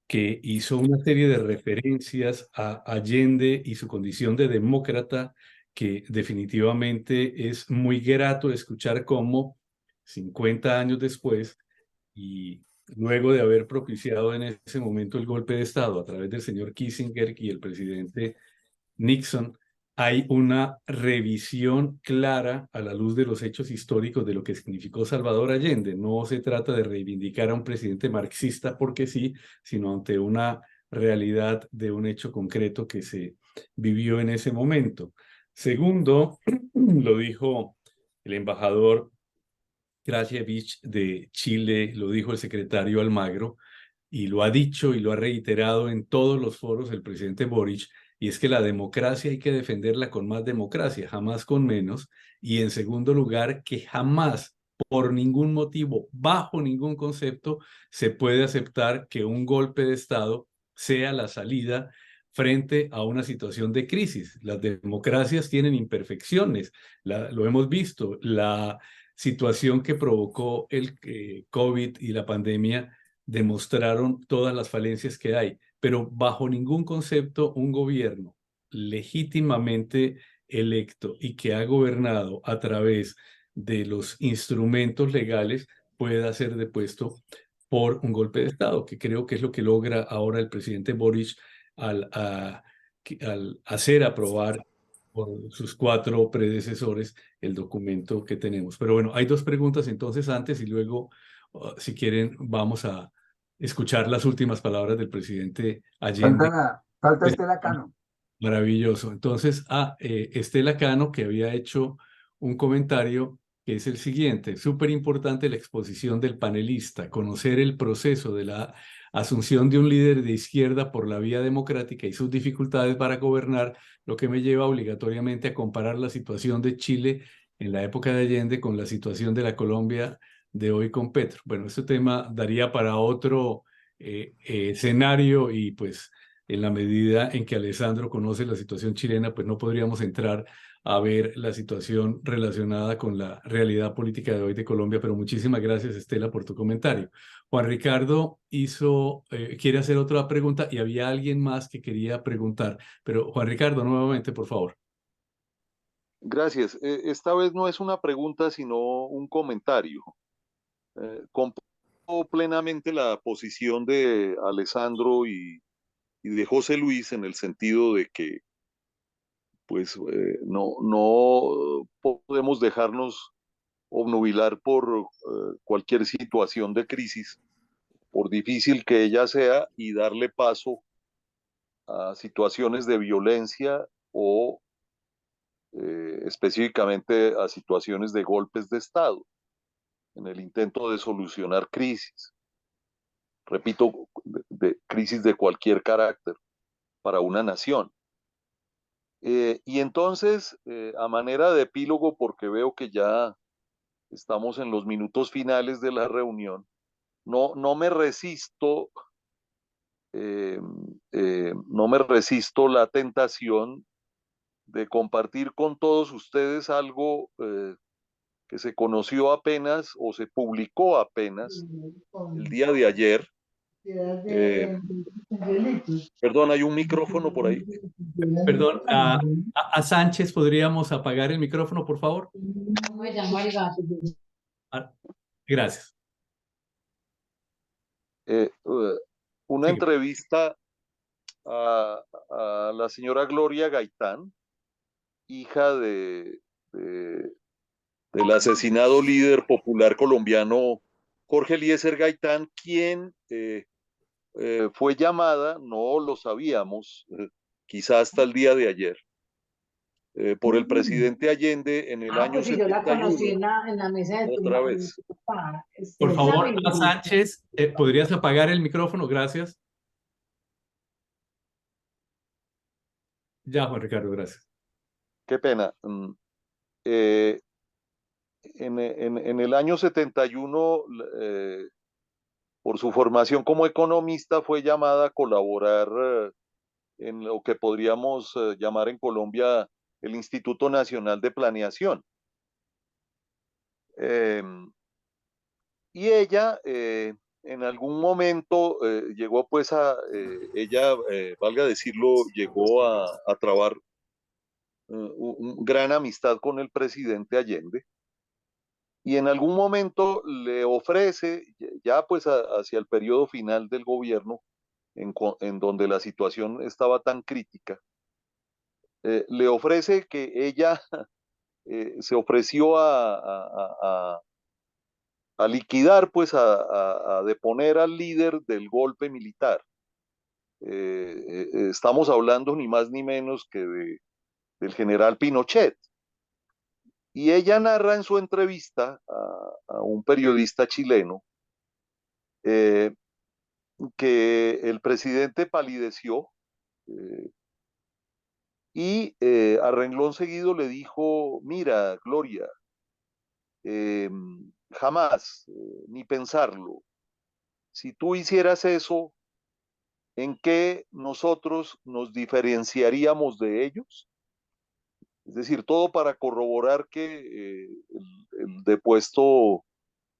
que hizo una serie de referencias a Allende y su condición de demócrata, que definitivamente es muy grato escuchar cómo 50 años después, y luego de haber propiciado en ese momento el golpe de Estado a través del señor Kissinger y el presidente Nixon, hay una revisión clara a la luz de los hechos históricos de lo que significó Salvador Allende. No se trata de reivindicar a un presidente marxista porque sí, sino ante una realidad de un hecho concreto que se vivió en ese momento. Segundo, lo dijo el embajador Krajewicz de Chile, lo dijo el secretario Almagro, y lo ha dicho y lo ha reiterado en todos los foros el presidente Boric, y es que la democracia hay que defenderla con más democracia, jamás con menos, y en segundo lugar, que jamás, por ningún motivo, bajo ningún concepto, se puede aceptar que un golpe de Estado sea la salida frente a una situación de crisis. Las democracias tienen imperfecciones, lo hemos visto, la situación que provocó el COVID y la pandemia demostraron todas las falencias que hay, pero bajo ningún concepto un gobierno legítimamente electo y que ha gobernado a través de los instrumentos legales pueda ser depuesto por un golpe de Estado, que creo que es lo que logra ahora el presidente Boric al hacer aprobar por sus cuatro predecesores el documento que tenemos. Pero bueno, hay dos preguntas entonces antes y luego, si quieren, vamos a escuchar las últimas palabras del presidente Allende. Falta Estela Cano. Maravilloso. Entonces, Estela Cano, que había hecho un comentario que es el siguiente: súper importante la exposición del panelista, conocer el proceso de la asunción de un líder de izquierda por la vía democrática y sus dificultades para gobernar, lo que me lleva obligatoriamente a comparar la situación de Chile en la época de Allende con la situación de la Colombia de hoy con Petro. Bueno, este tema daría para otro escenario y pues en la medida en que Alessandro conoce la situación chilena, pues no podríamos entrar a ver la situación relacionada con la realidad política de hoy de Colombia, pero muchísimas gracias, Estela, por tu comentario. Juan Ricardo quiere hacer otra pregunta y había alguien más que quería preguntar, pero Juan Ricardo, nuevamente, por favor. Gracias. Esta vez no es una pregunta, sino un comentario. Comparto plenamente la posición de Alessandro y de José Luis en el sentido de que pues no podemos dejarnos obnubilar por cualquier situación de crisis, por difícil que ella sea, y darle paso a situaciones de violencia o específicamente a situaciones de golpes de Estado en el intento de solucionar crisis. Repito, de crisis de cualquier carácter para una nación. Y entonces, a manera de epílogo, porque veo que ya estamos en los minutos finales de la reunión, no me resisto, no me resisto la tentación de compartir con todos ustedes algo que se conoció apenas o se publicó apenas el día de ayer. Perdón, hay un micrófono por ahí. Perdón, a Sánchez, ¿podríamos apagar el micrófono, por favor? Ah, gracias. Una Sí. entrevista a la señora Gloria Gaitán, hija del asesinado líder popular colombiano Jorge Eliezer Gaitán, quien fue llamada, no lo sabíamos, quizá hasta el día de ayer, por el presidente Allende en el año Pues sí, yo la 71, conocí en la mesa de tu otra vez. papá. Por Esa favor, misma. Sánchez, ¿podrías apagar el micrófono? Gracias. Ya, Juan Ricardo, gracias. Qué pena. En el año 71, por su formación como economista, fue llamada a colaborar en lo que podríamos llamar en Colombia el Instituto Nacional de Planeación. Y ella en algún momento llegó pues ella, valga decirlo, llegó a trabar gran amistad con el presidente Allende. Y en algún momento le ofrece, ya pues hacia el periodo final del gobierno, en donde la situación estaba tan crítica, le ofrece que ella se ofreció a liquidar, pues a deponer al líder del golpe militar. Estamos hablando ni más ni menos que del general Pinochet. Y ella narra en su entrevista a un periodista chileno que el presidente palideció y a renglón seguido le dijo, mira, Gloria, jamás, ni pensarlo. Si tú hicieras eso, ¿en qué nosotros nos diferenciaríamos de ellos? Es decir, todo para corroborar que el depuesto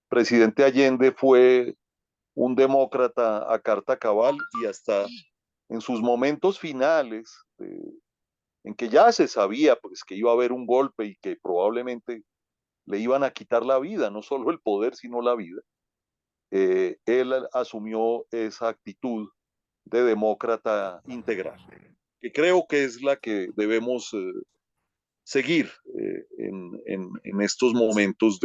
presidente Allende fue un demócrata a carta cabal y hasta en sus momentos finales, en que ya se sabía pues, que iba a haber un golpe y que probablemente le iban a quitar la vida, no solo el poder, sino la vida, él asumió esa actitud de demócrata integral, que creo que es la que debemos seguir en estos momentos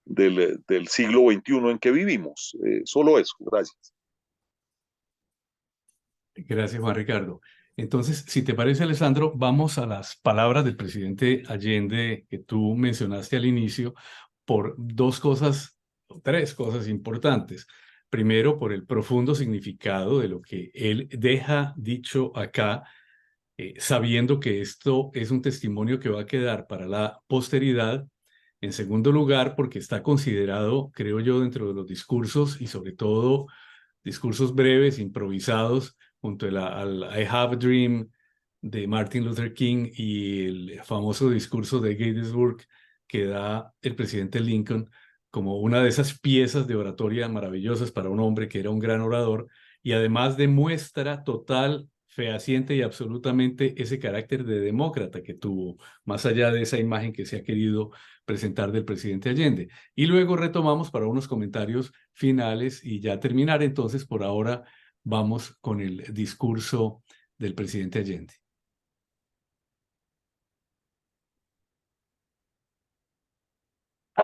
del siglo XXI en que vivimos. Solo eso, gracias. Gracias, Juan Ricardo. Entonces, si te parece, Alessandro, vamos a las palabras del presidente Allende que tú mencionaste al inicio por dos cosas, tres cosas importantes. Primero, por el profundo significado de lo que él deja dicho acá, sabiendo que esto es un testimonio que va a quedar para la posteridad. En segundo lugar, porque está considerado, creo yo, dentro de los discursos y sobre todo discursos breves, improvisados, junto al I Have a Dream de Martin Luther King y el famoso discurso de Gettysburg que da el presidente Lincoln como una de esas piezas de oratoria maravillosas para un hombre que era un gran orador y además demuestra total, fehaciente y absolutamente ese carácter de demócrata que tuvo, más allá de esa imagen que se ha querido presentar del presidente Allende. Y luego retomamos para unos comentarios finales y ya terminar. Entonces, por ahora vamos con el discurso del presidente Allende.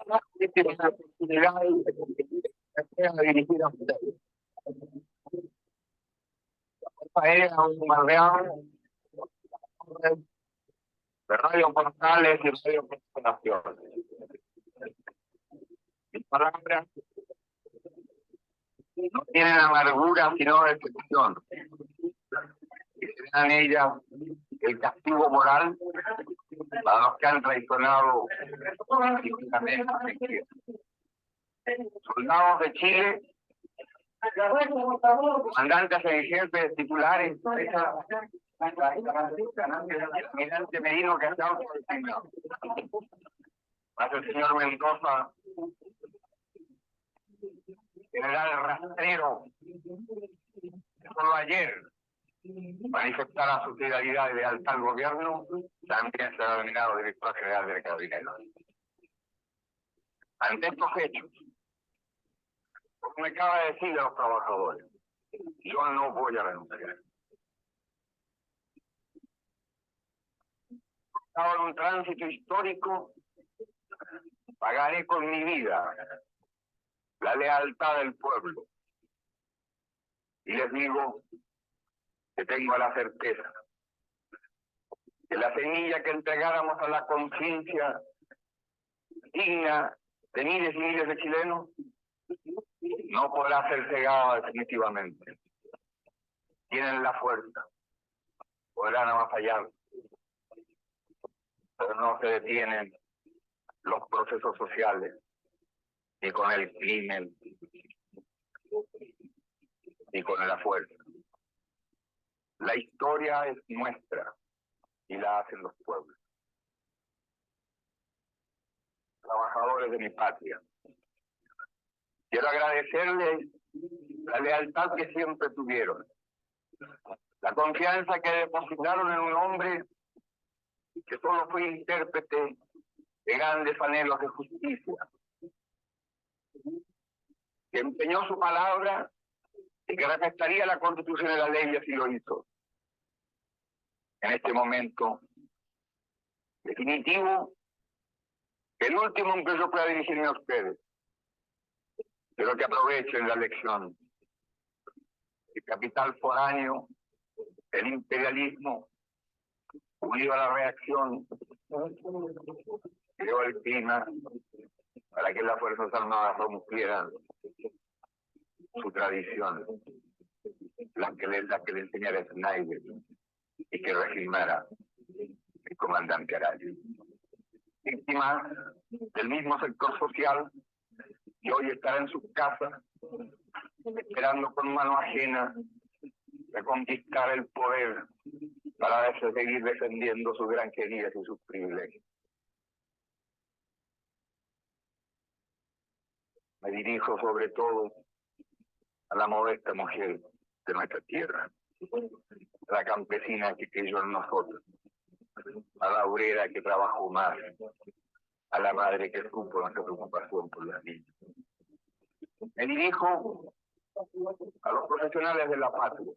La oportunidad de dirigir a ustedes. Era un bombardeado de radio portales y radio corporaciones. Mis palabras no tienen amargura sino decepción. Y serán ellas el castigo moral para los que han traicionado políticamente. Soldados de Chile, comandantes en jefe titulares, el almirante Merino que está designado. Más el señor Mendoza, general Rastrero, que solo ayer manifestara su fidelidad y lealtad al gobierno, también será nominado director general del Carabineros. Ante estos hechos, como me acaba de decir a los trabajadores, yo no voy a renunciar. Estaba en un tránsito histórico, pagaré con mi vida la lealtad del pueblo. Y les digo que tengo la certeza que la semilla que entregáramos a la conciencia digna de miles y miles de chilenos no podrá ser cegada definitivamente. Tienen la fuerza, podrán avasallar, pero no se detienen los procesos sociales, ni con el crimen, ni con la fuerza. La historia es nuestra y la hacen los pueblos. Trabajadores de mi patria, quiero agradecerles la lealtad que siempre tuvieron, la confianza que depositaron en un hombre que solo fue intérprete de grandes anhelos de justicia, que empeñó su palabra y que respetaría la Constitución y la ley y así lo hizo. En este momento definitivo, el último en que yo pueda dirigirme a ustedes, pero que aprovechen la lección. El capital foráneo, el imperialismo, unido a la reacción, creó el clima para que las Fuerzas Armadas rompieran su tradición, la que le enseñara Schneider y que reafirmara el comandante Araya. Víctima del mismo sector social que hoy estará en sus casas esperando con mano ajena reconquistar el poder para seguir defendiendo sus granjerías y sus privilegios. Me dirijo sobre todo a la modesta mujer de nuestra tierra, a la campesina que creyó en nosotros, a la obrera que trabajó más, a la madre que supo nuestra preocupación por las niñas. Me dirijo a los profesionales de la patria,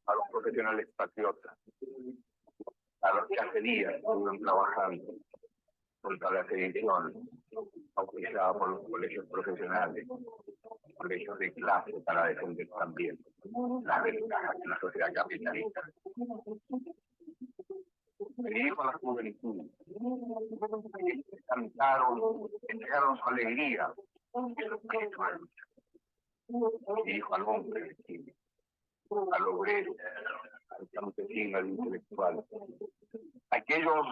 a los profesionales patriotas, a los que hace días estuvieron trabajando contra la sedición autorizada por los colegios profesionales, colegios de clase, para defender también las ventajas de la sociedad capitalista. Me dirijo a la juventud, que cantaron, entregaron su alegría y su espíritu de lucha. Me dirijo al hombre de Chile, al obrero, al campesino, al intelectual, aquellos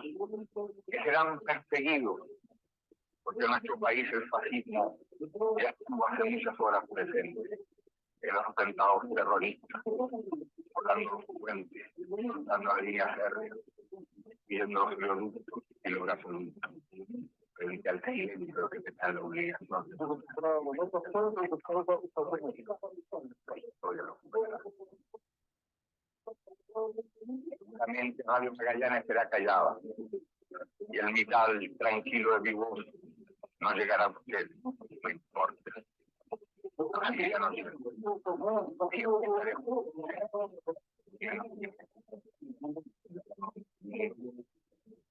que serán perseguidos, porque en nuestro país el fascismo ya estuvo hace muchas horas presente en los atentados terroristas, volando los puentes, dando la línea férrea, viendo los oleoductos y los gasoductos, frente al silencio que te da la obligación. Seguramente Radio Magallanes será callada y el mitad tranquilo de mi voz no llegará a usted, no importa. Así ya no sé.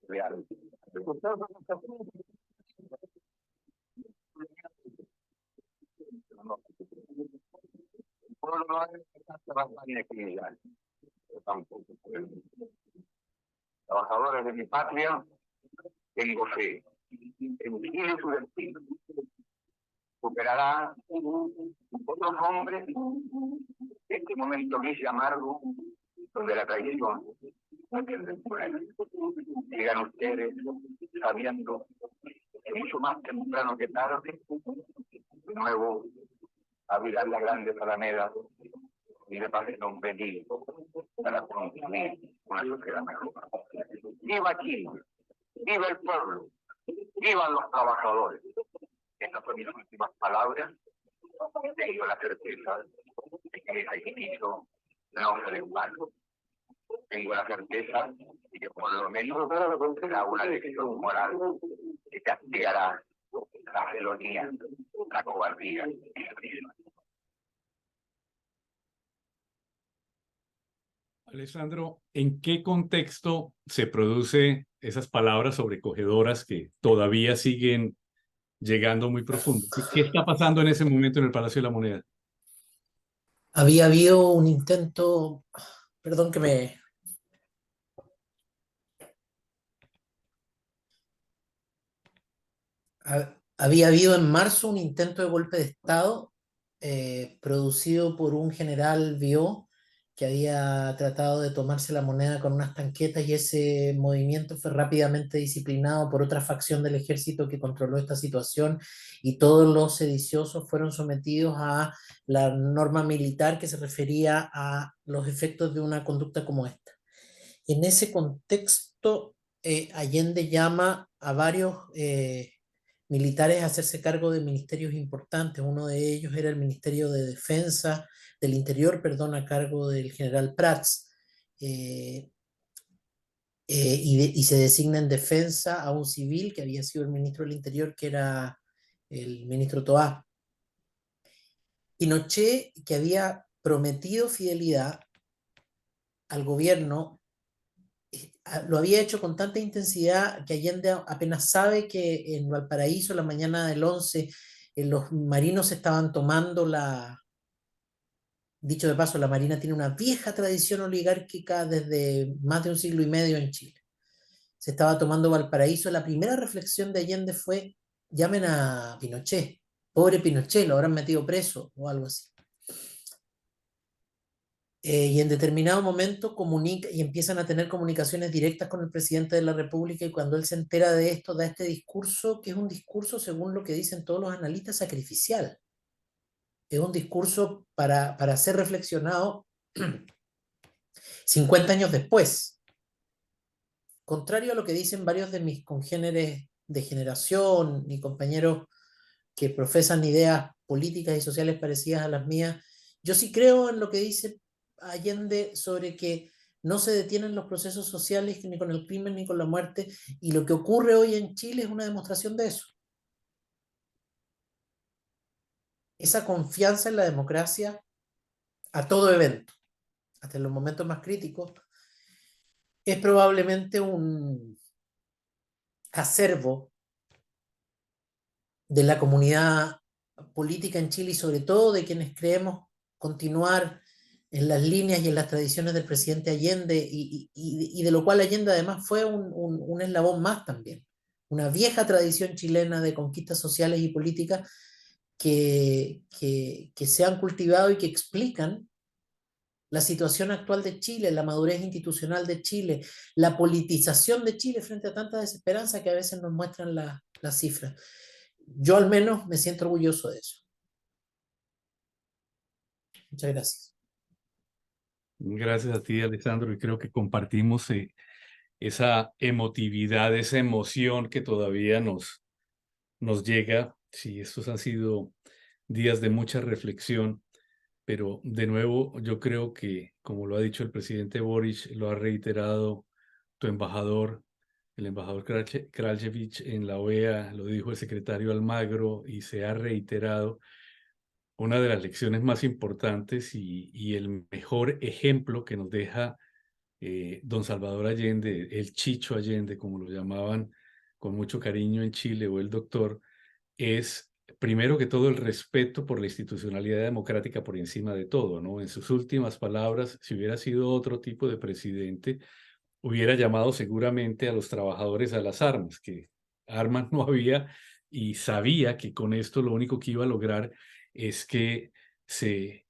Real. Pueblo no es campaña criminal, tampoco pueblo. Trabajadores de mi patria, tengo fe en Chile su destino. Superará otros hombres este momento gris y amargo donde la traición atiende el pueblo. Llegan ustedes sabiendo que mucho más temprano que tarde, de nuevo abrirán las grandes alamedas y le pasen un benito para construir una sociedad mejor. ¡Viva Chile! ¡Viva el pueblo! ¡Vivan los trabajadores! Estas son mis últimas palabras. Tengo la certeza de que ese ejercicio no será en vano. Tengo la certeza de que por lo menos será una lección moral que castigará la felonía, la cobardía y la traición. Alessandro, ¿en qué contexto se produce esas palabras sobrecogedoras que todavía siguen llegando muy profundo? ¿Qué está pasando en ese momento en el Palacio de la Moneda? Había habido un intento, perdón que me... Había habido en marzo un intento de golpe de Estado producido por un general Biot que había tratado de tomarse la moneda con unas tanquetas, y ese movimiento fue rápidamente disciplinado por otra facción del ejército que controló esta situación, y todos los sediciosos fueron sometidos a la norma militar que se refería a los efectos de una conducta como esta. En ese contexto, Allende llama a varios militares a hacerse cargo de ministerios importantes. Uno de ellos era el Ministerio de Defensa, del Interior, perdón, a cargo del general Prats, y se designa en defensa a un civil que había sido el ministro del Interior, que era el ministro Toá. Pinochet, que había prometido fidelidad al gobierno, lo había hecho con tanta intensidad que Allende apenas sabe que en Valparaíso, la mañana del 11, los marinos estaban tomando dicho de paso, la Marina tiene una vieja tradición oligárquica desde más de un siglo y medio en Chile. Se estaba tomando Valparaíso. La primera reflexión de Allende fue: llamen a Pinochet, Pobre Pinochet, lo habrán metido preso o algo así. Y en determinado momento comunica y empiezan a tener comunicaciones directas con el presidente de la República, y cuando él se entera de esto da este discurso, que es un discurso, según lo que dicen todos los analistas, sacrificial. Es un discurso para ser reflexionado 50 años después. Contrario a lo que dicen varios de mis congéneres de generación y compañeros que profesan ideas políticas y sociales parecidas a las mías, yo sí creo en lo que dice Allende sobre que no se detienen los procesos sociales ni con el crimen ni con la muerte, y lo que ocurre hoy en Chile es una demostración de eso. Esa confianza en la democracia a todo evento, hasta en los momentos más críticos, es probablemente un acervo de la comunidad política en Chile, y sobre todo de quienes creemos continuar en las líneas y en las tradiciones del presidente Allende, y de lo cual Allende además fue un eslabón más también. Una vieja tradición chilena de conquistas sociales y políticas que se han cultivado y que explican la situación actual de Chile, la madurez institucional de Chile, la politización de Chile frente a tanta desesperanza que a veces nos muestran las cifras. Yo al menos me siento orgulloso de eso. Muchas gracias. Gracias a ti, Alessandro, y creo que compartimos esa emotividad, esa emoción que todavía nos llega. Sí, estos han sido días de mucha reflexión, pero de nuevo yo creo que, como lo ha dicho el presidente Boric, lo ha reiterado tu embajador, el embajador Kraljevic en la OEA, lo dijo el secretario Almagro, y se ha reiterado. Una de las lecciones más importantes y el mejor ejemplo que nos deja don Salvador Allende, el Chicho Allende, como lo llamaban con mucho cariño en Chile, o el doctor, es primero que todo el respeto por la institucionalidad democrática por encima de todo, ¿no? En sus últimas palabras, si hubiera sido otro tipo de presidente, hubiera llamado seguramente a los trabajadores a las armas, que armas no había, y sabía que con esto lo único que iba a lograr es que se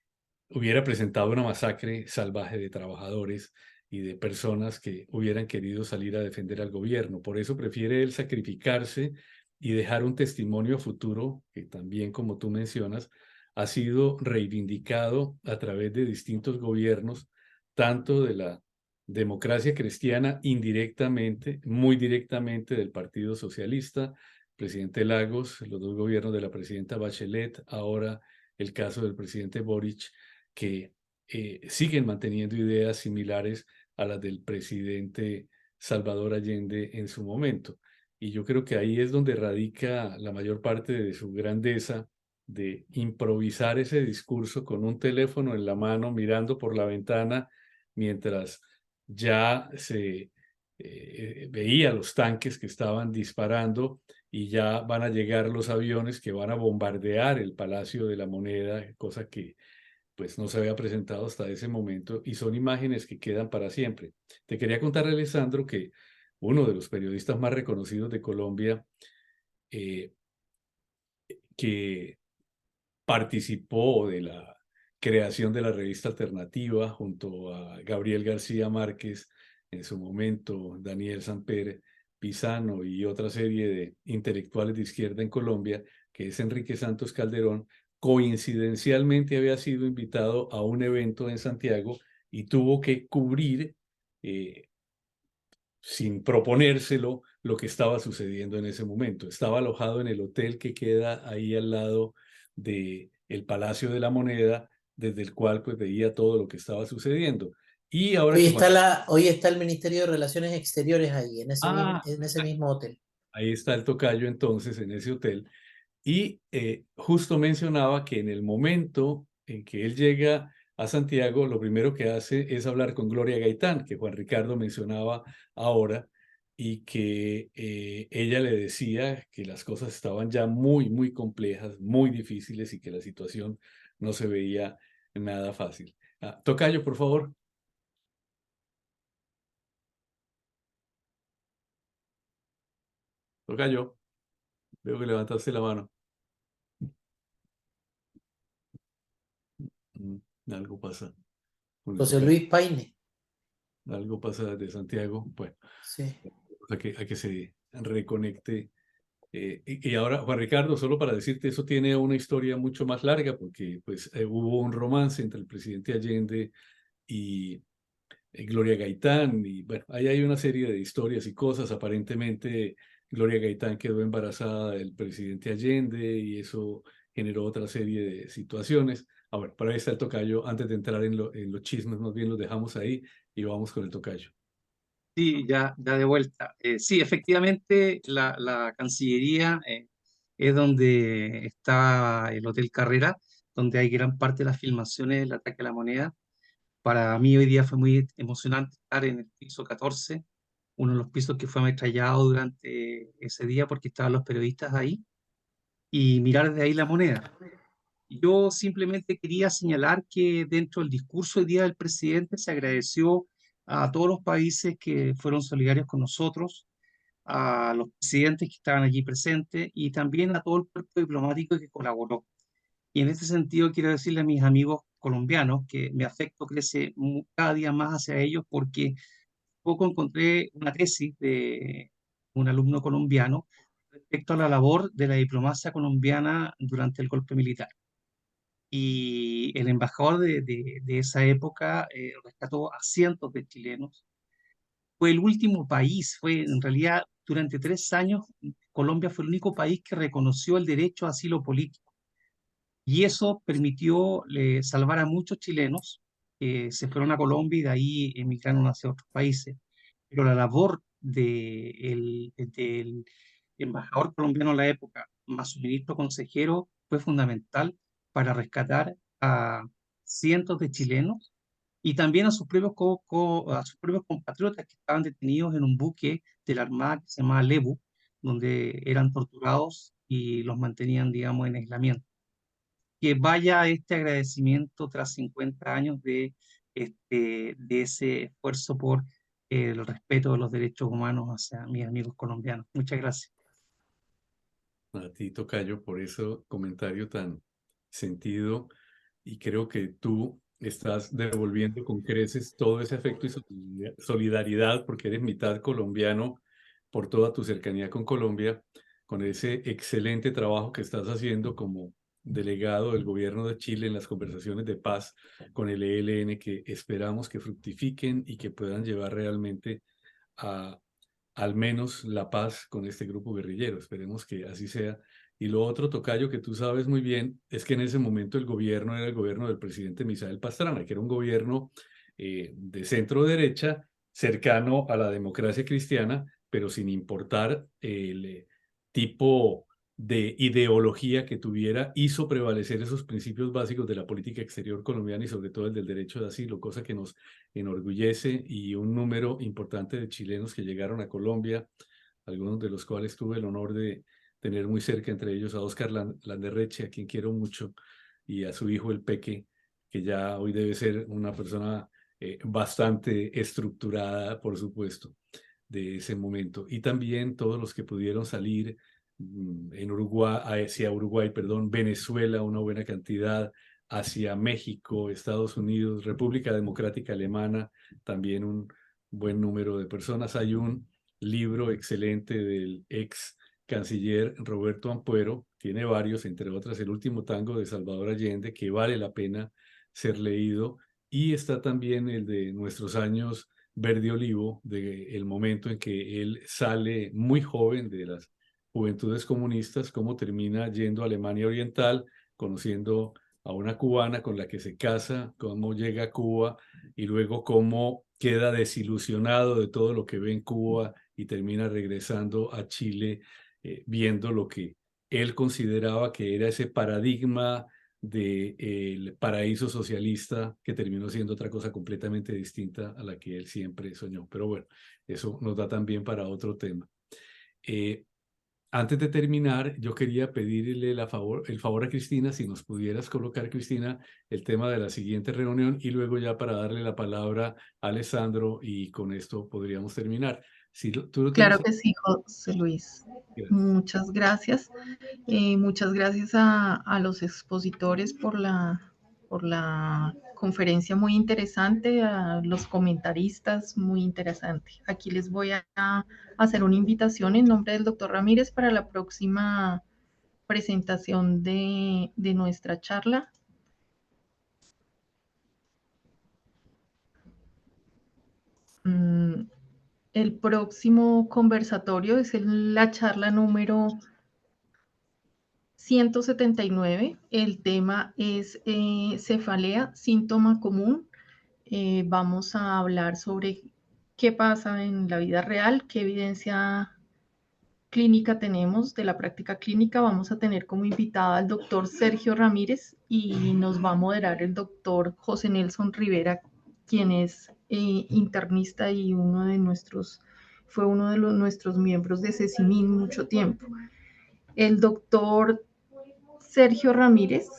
hubiera presentado una masacre salvaje de trabajadores y de personas que hubieran querido salir a defender al gobierno. Por eso prefiere él sacrificarse y dejar un testimonio futuro que también, como tú mencionas, ha sido reivindicado a través de distintos gobiernos, tanto de la democracia cristiana indirectamente, muy directamente del Partido Socialista, presidente Lagos, los dos gobiernos de la presidenta Bachelet, ahora el caso del presidente Boric, que siguen manteniendo ideas similares a las del presidente Salvador Allende en su momento. Y yo creo que ahí es donde radica la mayor parte de su grandeza, de improvisar ese discurso con un teléfono en la mano, mirando por la ventana, mientras ya se veía los tanques que estaban disparando y ya van a llegar los aviones que van a bombardear el Palacio de la Moneda, cosa que pues no se había presentado hasta ese momento, y son imágenes que quedan para siempre. Te quería contar, Alessandro, que uno de los periodistas más reconocidos de Colombia, eh, que participó de la creación de la revista Alternativa junto a Gabriel García Márquez, en su momento Daniel Samper Pizano y otra serie de intelectuales de izquierda en Colombia, que es Enrique Santos Calderón, coincidencialmente había sido invitado a un evento en Santiago y tuvo que cubrir, sin proponérselo, lo que estaba sucediendo en ese momento. Estaba alojado en el hotel que queda ahí al lado del Palacio de la Moneda, desde el cual pues veía todo lo que estaba sucediendo. Y ahora que Hoy está el Ministerio de Relaciones Exteriores ahí, ah, en ese mismo hotel. ahí está el tocayo entonces en ese hotel, y justo mencionaba que en el momento en que él llega a Santiago, lo primero que hace es hablar con Gloria Gaitán, que Juan Ricardo mencionaba ahora, y que ella le decía que las cosas estaban ya muy, muy complejas, muy difíciles, y que la situación no se veía nada fácil. Tocayo, por favor. Tocayo, veo que levantaste la mano. Algo pasa con el José tocayo. Luis Paine. Algo pasa desde Santiago. Bueno, Sí. a que se reconecte. Y ahora, Juan Ricardo, solo para decirte, eso tiene una historia mucho más larga porque pues, hubo un romance entre el presidente Allende y Gloria Gaitán, y bueno, ahí hay una serie de historias y cosas. Aparentemente, Gloria Gaitán quedó embarazada del presidente Allende y eso generó otra serie de situaciones. Ahora, para ahí está el tocayo. Antes de entrar en los chismes, más bien los dejamos ahí y vamos con el tocayo. Sí, ya de vuelta. Sí, efectivamente, la Cancillería es donde está el Hotel Carrera, donde hay gran parte de las filmaciones del ataque a la moneda. Para mí hoy día fue muy emocionante estar en el piso 14, uno de los pisos que fue ametrallado durante ese día porque estaban los periodistas ahí, y mirar desde ahí la moneda. Yo simplemente quería señalar que dentro del discurso hoy día del presidente se agradeció a todos los países que fueron solidarios con nosotros, a los presidentes que estaban allí presentes y también a todo el cuerpo diplomático que colaboró. Y en este sentido quiero decirle a mis amigos colombianos que mi afecto crece cada día más hacia ellos porque poco encontré una tesis de un alumno colombiano respecto a la labor de la diplomacia colombiana durante el golpe militar. Y el embajador de esa época rescató a cientos de chilenos. Fue el último país, fue en realidad durante 3 años, Colombia fue el único país que reconoció el derecho a asilo político. Y eso permitió salvar a muchos chilenos que se fueron a Colombia y de ahí emigraron hacia otros países. Pero la labor del embajador colombiano en la época, más su ministro consejero, fue fundamental para rescatar a cientos de chilenos y también a sus a sus propios compatriotas que estaban detenidos en un buque de la Armada que se llamaba Lebu, donde eran torturados y los mantenían, digamos, en aislamiento. Que vaya este agradecimiento tras 50 años de ese esfuerzo por el respeto de los derechos humanos hacia mis amigos colombianos. Muchas gracias. A ti, tocayo, por ese comentario tan sentido, y creo que tú estás devolviendo con creces todo ese afecto y solidaridad porque eres mitad colombiano por toda tu cercanía con Colombia, con ese excelente trabajo que estás haciendo como delegado del gobierno de Chile en las conversaciones de paz con el ELN, que esperamos que fructifiquen y que puedan llevar realmente a al menos la paz con este grupo guerrillero. Esperemos que así sea. Y lo otro, tocayo, que tú sabes muy bien, es que en ese momento el gobierno era el gobierno del presidente Misael Pastrana, que era un gobierno de centro derecha, cercano a la democracia cristiana, pero sin importar el tipo de ideología que tuviera, hizo prevalecer esos principios básicos de la política exterior colombiana y sobre todo el del derecho de asilo, cosa que nos enorgullece, y un número importante de chilenos que llegaron a Colombia, algunos de los cuales tuve el honor de tener muy cerca, entre ellos a Óscar Landerreche, a quien quiero mucho, y a su hijo el Peque, que ya hoy debe ser una persona bastante estructurada, por supuesto, de ese momento. Y también todos los que pudieron salir en Uruguay, hacia Uruguay, perdón, Venezuela, una buena cantidad, hacia México, Estados Unidos, República Democrática Alemana, también un buen número de personas. Hay un libro excelente del ex canciller Roberto Ampuero, tiene varios, entre otras El último tango de Salvador Allende, que vale la pena ser leído, y está también el de Nuestros años verde olivo, del momento en que él sale muy joven de las juventudes comunistas, cómo termina yendo a Alemania Oriental, conociendo a una cubana con la que se casa, cómo llega a Cuba y luego cómo queda desilusionado de todo lo que ve en Cuba y termina regresando a Chile, viendo lo que él consideraba que era ese paradigma del paraíso socialista, que terminó siendo otra cosa completamente distinta a la que él siempre soñó. Pero bueno, eso nos da también para otro tema. Antes de terminar, yo quería pedirle el favor a Cristina, si nos pudieras colocar, Cristina, el tema de la siguiente reunión, y luego ya para darle la palabra a Alessandro, y con esto podríamos terminar. Si tú lo Claro tienes. que sí, José Luis. Gracias. Muchas gracias. Muchas gracias a los expositores por la conferencia muy interesante, a los comentaristas muy interesante. Aquí les voy a hacer una invitación en nombre del doctor Ramírez para la próxima presentación de nuestra charla. El próximo conversatorio es la charla número 179. El tema es cefalea, síntoma común. Vamos a hablar sobre qué pasa en la vida real, qué evidencia clínica tenemos de la práctica clínica. Vamos a tener como invitado al doctor Sergio Ramírez y nos va a moderar el doctor José Nelson Rivera, quien es internista y fue uno de nuestros miembros de CECIMIN mucho tiempo. El doctor Sergio Ramírez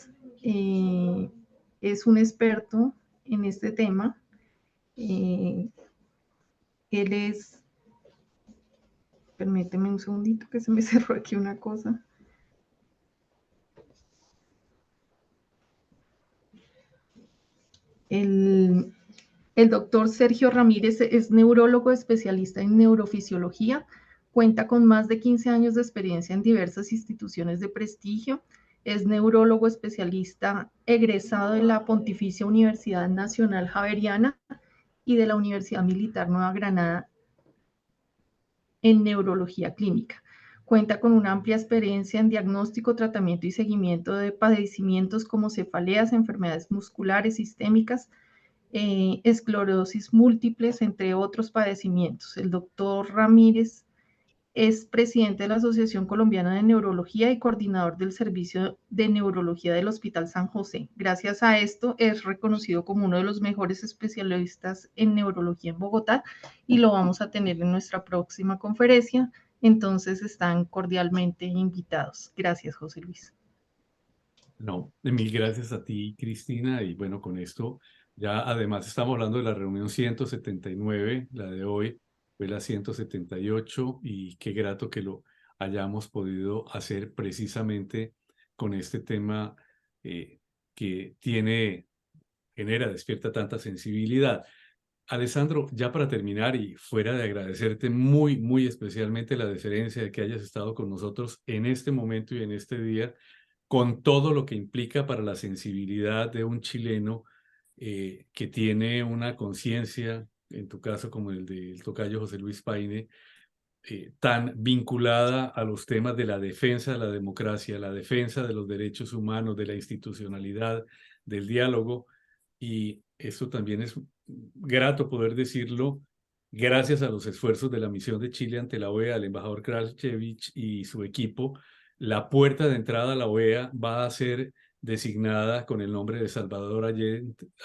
es un experto en este tema. Él es, permíteme un segundito que se me cerró aquí una cosa. El doctor Sergio Ramírez es neurólogo especialista en neurofisiología, cuenta con más de 15 años de experiencia en diversas instituciones de prestigio, es neurólogo especialista egresado de la Pontificia Universidad Nacional Javeriana y de la Universidad Militar Nueva Granada en neurología clínica. Cuenta con una amplia experiencia en diagnóstico, tratamiento y seguimiento de padecimientos como cefaleas, enfermedades musculares sistémicas, esclerosis múltiples, entre otros padecimientos. El doctor Ramírez es presidente de la Asociación Colombiana de Neurología y coordinador del Servicio de Neurología del Hospital San José. Gracias a esto es reconocido como uno de los mejores especialistas en neurología en Bogotá y lo vamos a tener en nuestra próxima conferencia. Entonces están cordialmente invitados. Gracias, José Luis. No, mil gracias a ti, Cristina. Y bueno, con esto ya además estamos hablando de la reunión 179, la de hoy fue la 178, y qué grato que lo hayamos podido hacer precisamente con este tema que despierta tanta sensibilidad. Alessandro, ya para terminar y fuera de agradecerte muy, muy especialmente la deferencia de que hayas estado con nosotros en este momento y en este día, con todo lo que implica para la sensibilidad de un chileno que tiene una conciencia, en tu caso como el del tocayo José Luis Paine, tan vinculada a los temas de la defensa de la democracia, la defensa de los derechos humanos, de la institucionalidad, del diálogo. Y esto también es grato poder decirlo gracias a los esfuerzos de la misión de Chile ante la OEA, el embajador Kralchevich y su equipo. La puerta de entrada a la OEA va a ser designada con el nombre de Salvador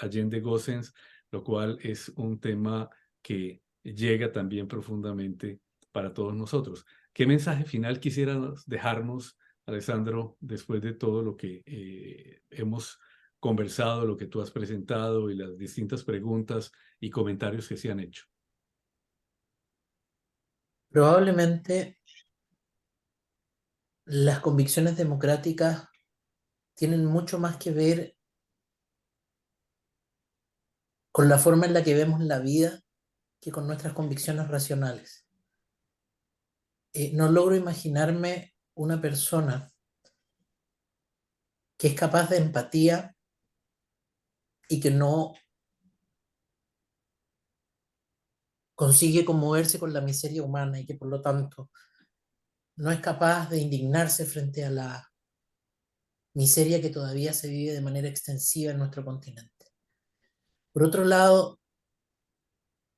Allende Gossens, lo cual es un tema que llega también profundamente para todos nosotros. ¿Qué mensaje final quisieras dejarnos, Alessandro, después de todo lo que hemos conversado, lo que tú has presentado y las distintas preguntas y comentarios que se han hecho? Probablemente las convicciones democráticas tienen mucho más que ver con la forma en la que vemos la vida que con nuestras convicciones racionales. No logro imaginarme una persona que es capaz de empatía y que no consigue conmoverse con la miseria humana y que por lo tanto no es capaz de indignarse frente a la miseria que todavía se vive de manera extensiva en nuestro continente. Por otro lado,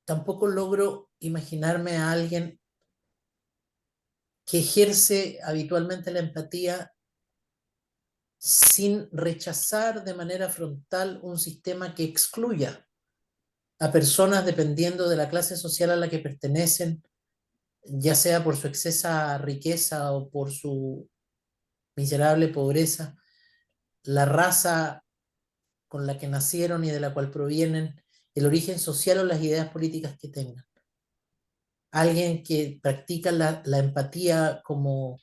tampoco logro imaginarme a alguien que ejerce habitualmente la empatía sin rechazar de manera frontal un sistema que excluya a personas dependiendo de la clase social a la que pertenecen, ya sea por su excesa riqueza o por su miserable pobreza, la raza con la que nacieron y de la cual provienen, el origen social o las ideas políticas que tengan. Alguien que practica la empatía como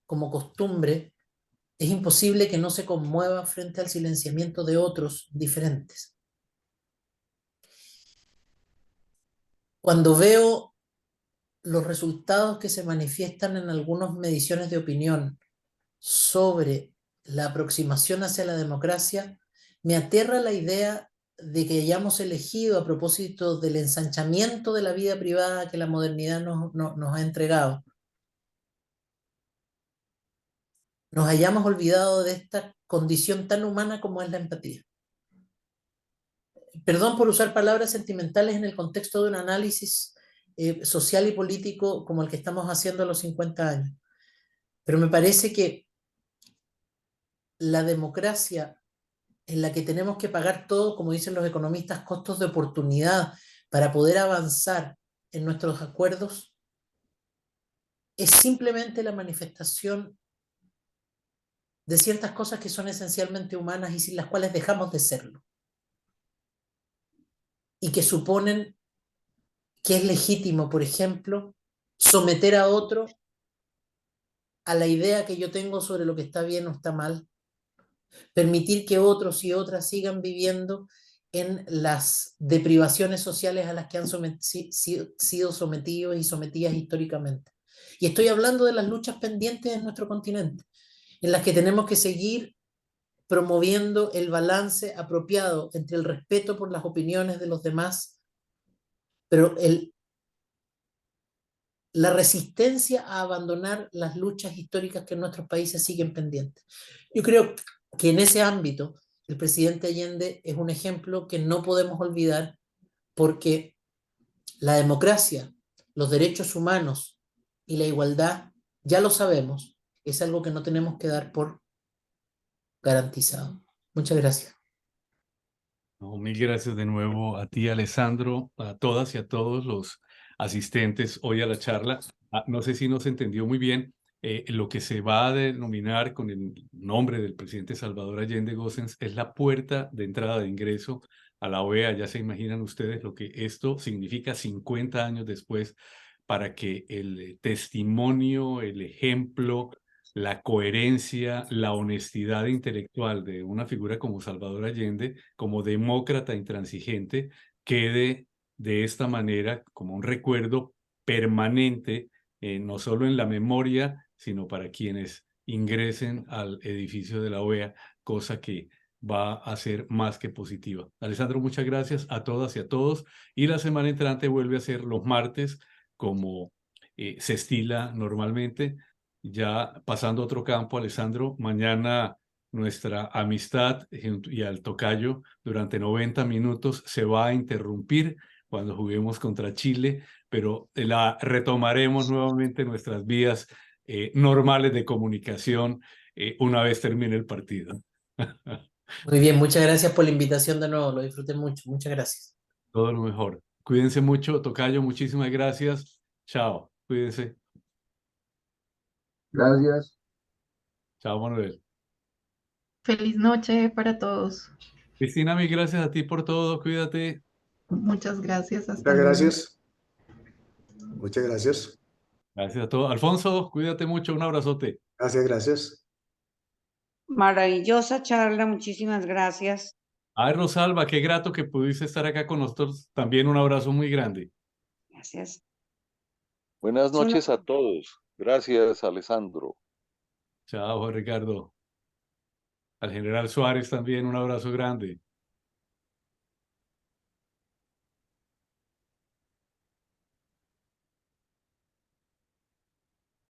costumbre es imposible que no se conmueva frente al silenciamiento de otros diferentes. Cuando veo los resultados que se manifiestan en algunas mediciones de opinión sobre la aproximación hacia la democracia, me aterra la idea de que hayamos elegido, a propósito del ensanchamiento de la vida privada que la modernidad nos ha entregado, nos hayamos olvidado de esta condición tan humana como es la empatía. Perdón por usar palabras sentimentales en el contexto de un análisis social y político como el que estamos haciendo a los 50 años, pero me parece que la democracia en la que tenemos que pagar todo, como dicen los economistas, costos de oportunidad para poder avanzar en nuestros acuerdos, es simplemente la manifestación de ciertas cosas que son esencialmente humanas y sin las cuales dejamos de serlo. Y que suponen que es legítimo, por ejemplo, someter a otro a la idea que yo tengo sobre lo que está bien o está mal, permitir que otros y otras sigan viviendo en las deprivaciones sociales a las que han sido sometidos y sometidas históricamente. Y estoy hablando de las luchas pendientes en nuestro continente, en las que tenemos que seguir promoviendo el balance apropiado entre el respeto por las opiniones de los demás, pero la resistencia a abandonar las luchas históricas que en nuestros países siguen pendientes. Yo creo que en ese ámbito el presidente Allende es un ejemplo que no podemos olvidar, porque la democracia, los derechos humanos y la igualdad, ya lo sabemos, es algo que no tenemos que dar por garantizado. Muchas gracias. No, mil gracias de nuevo a ti, Alessandro, a todas y a todos los asistentes hoy a la charla. No sé si nos entendió muy bien lo que se va a denominar con el nombre del presidente Salvador Allende Gossens es la puerta de entrada de ingreso a la OEA. Ya se imaginan ustedes lo que esto significa 50 años después para que el testimonio, el ejemplo, la coherencia, la honestidad intelectual de una figura como Salvador Allende, como demócrata intransigente, quede de esta manera como un recuerdo permanente, no solo en la memoria, sino para quienes ingresen al edificio de la OEA, cosa que va a ser más que positiva. Alessandro, muchas gracias a todas y a todos. Y la semana entrante vuelve a ser los martes, como se estila normalmente. Ya pasando a otro campo, Alessandro, mañana nuestra amistad y al tocayo durante 90 minutos se va a interrumpir cuando juguemos contra Chile, pero la retomaremos nuevamente nuestras vías normales de comunicación una vez termine el partido. Muy bien, muchas gracias por la invitación de nuevo, lo disfruté mucho, muchas gracias. Todo lo mejor. Cuídense mucho, tocayo, muchísimas gracias. Chao, cuídense. Gracias. Chao, Manuel. Feliz noche para todos. Cristina, mil gracias a ti por todo, cuídate. Muchas gracias. Hasta Muchas luego. gracias. Muchas gracias. Gracias a todos. Alfonso, cuídate mucho, un abrazote. Gracias, gracias. Maravillosa charla, muchísimas gracias. Ay, Rosalba, qué grato que pudiste estar acá con nosotros. También un abrazo muy grande. Gracias. Buenas noches a todos. Gracias, Alessandro. Chao, Juan Ricardo. Al general Suárez también un abrazo grande.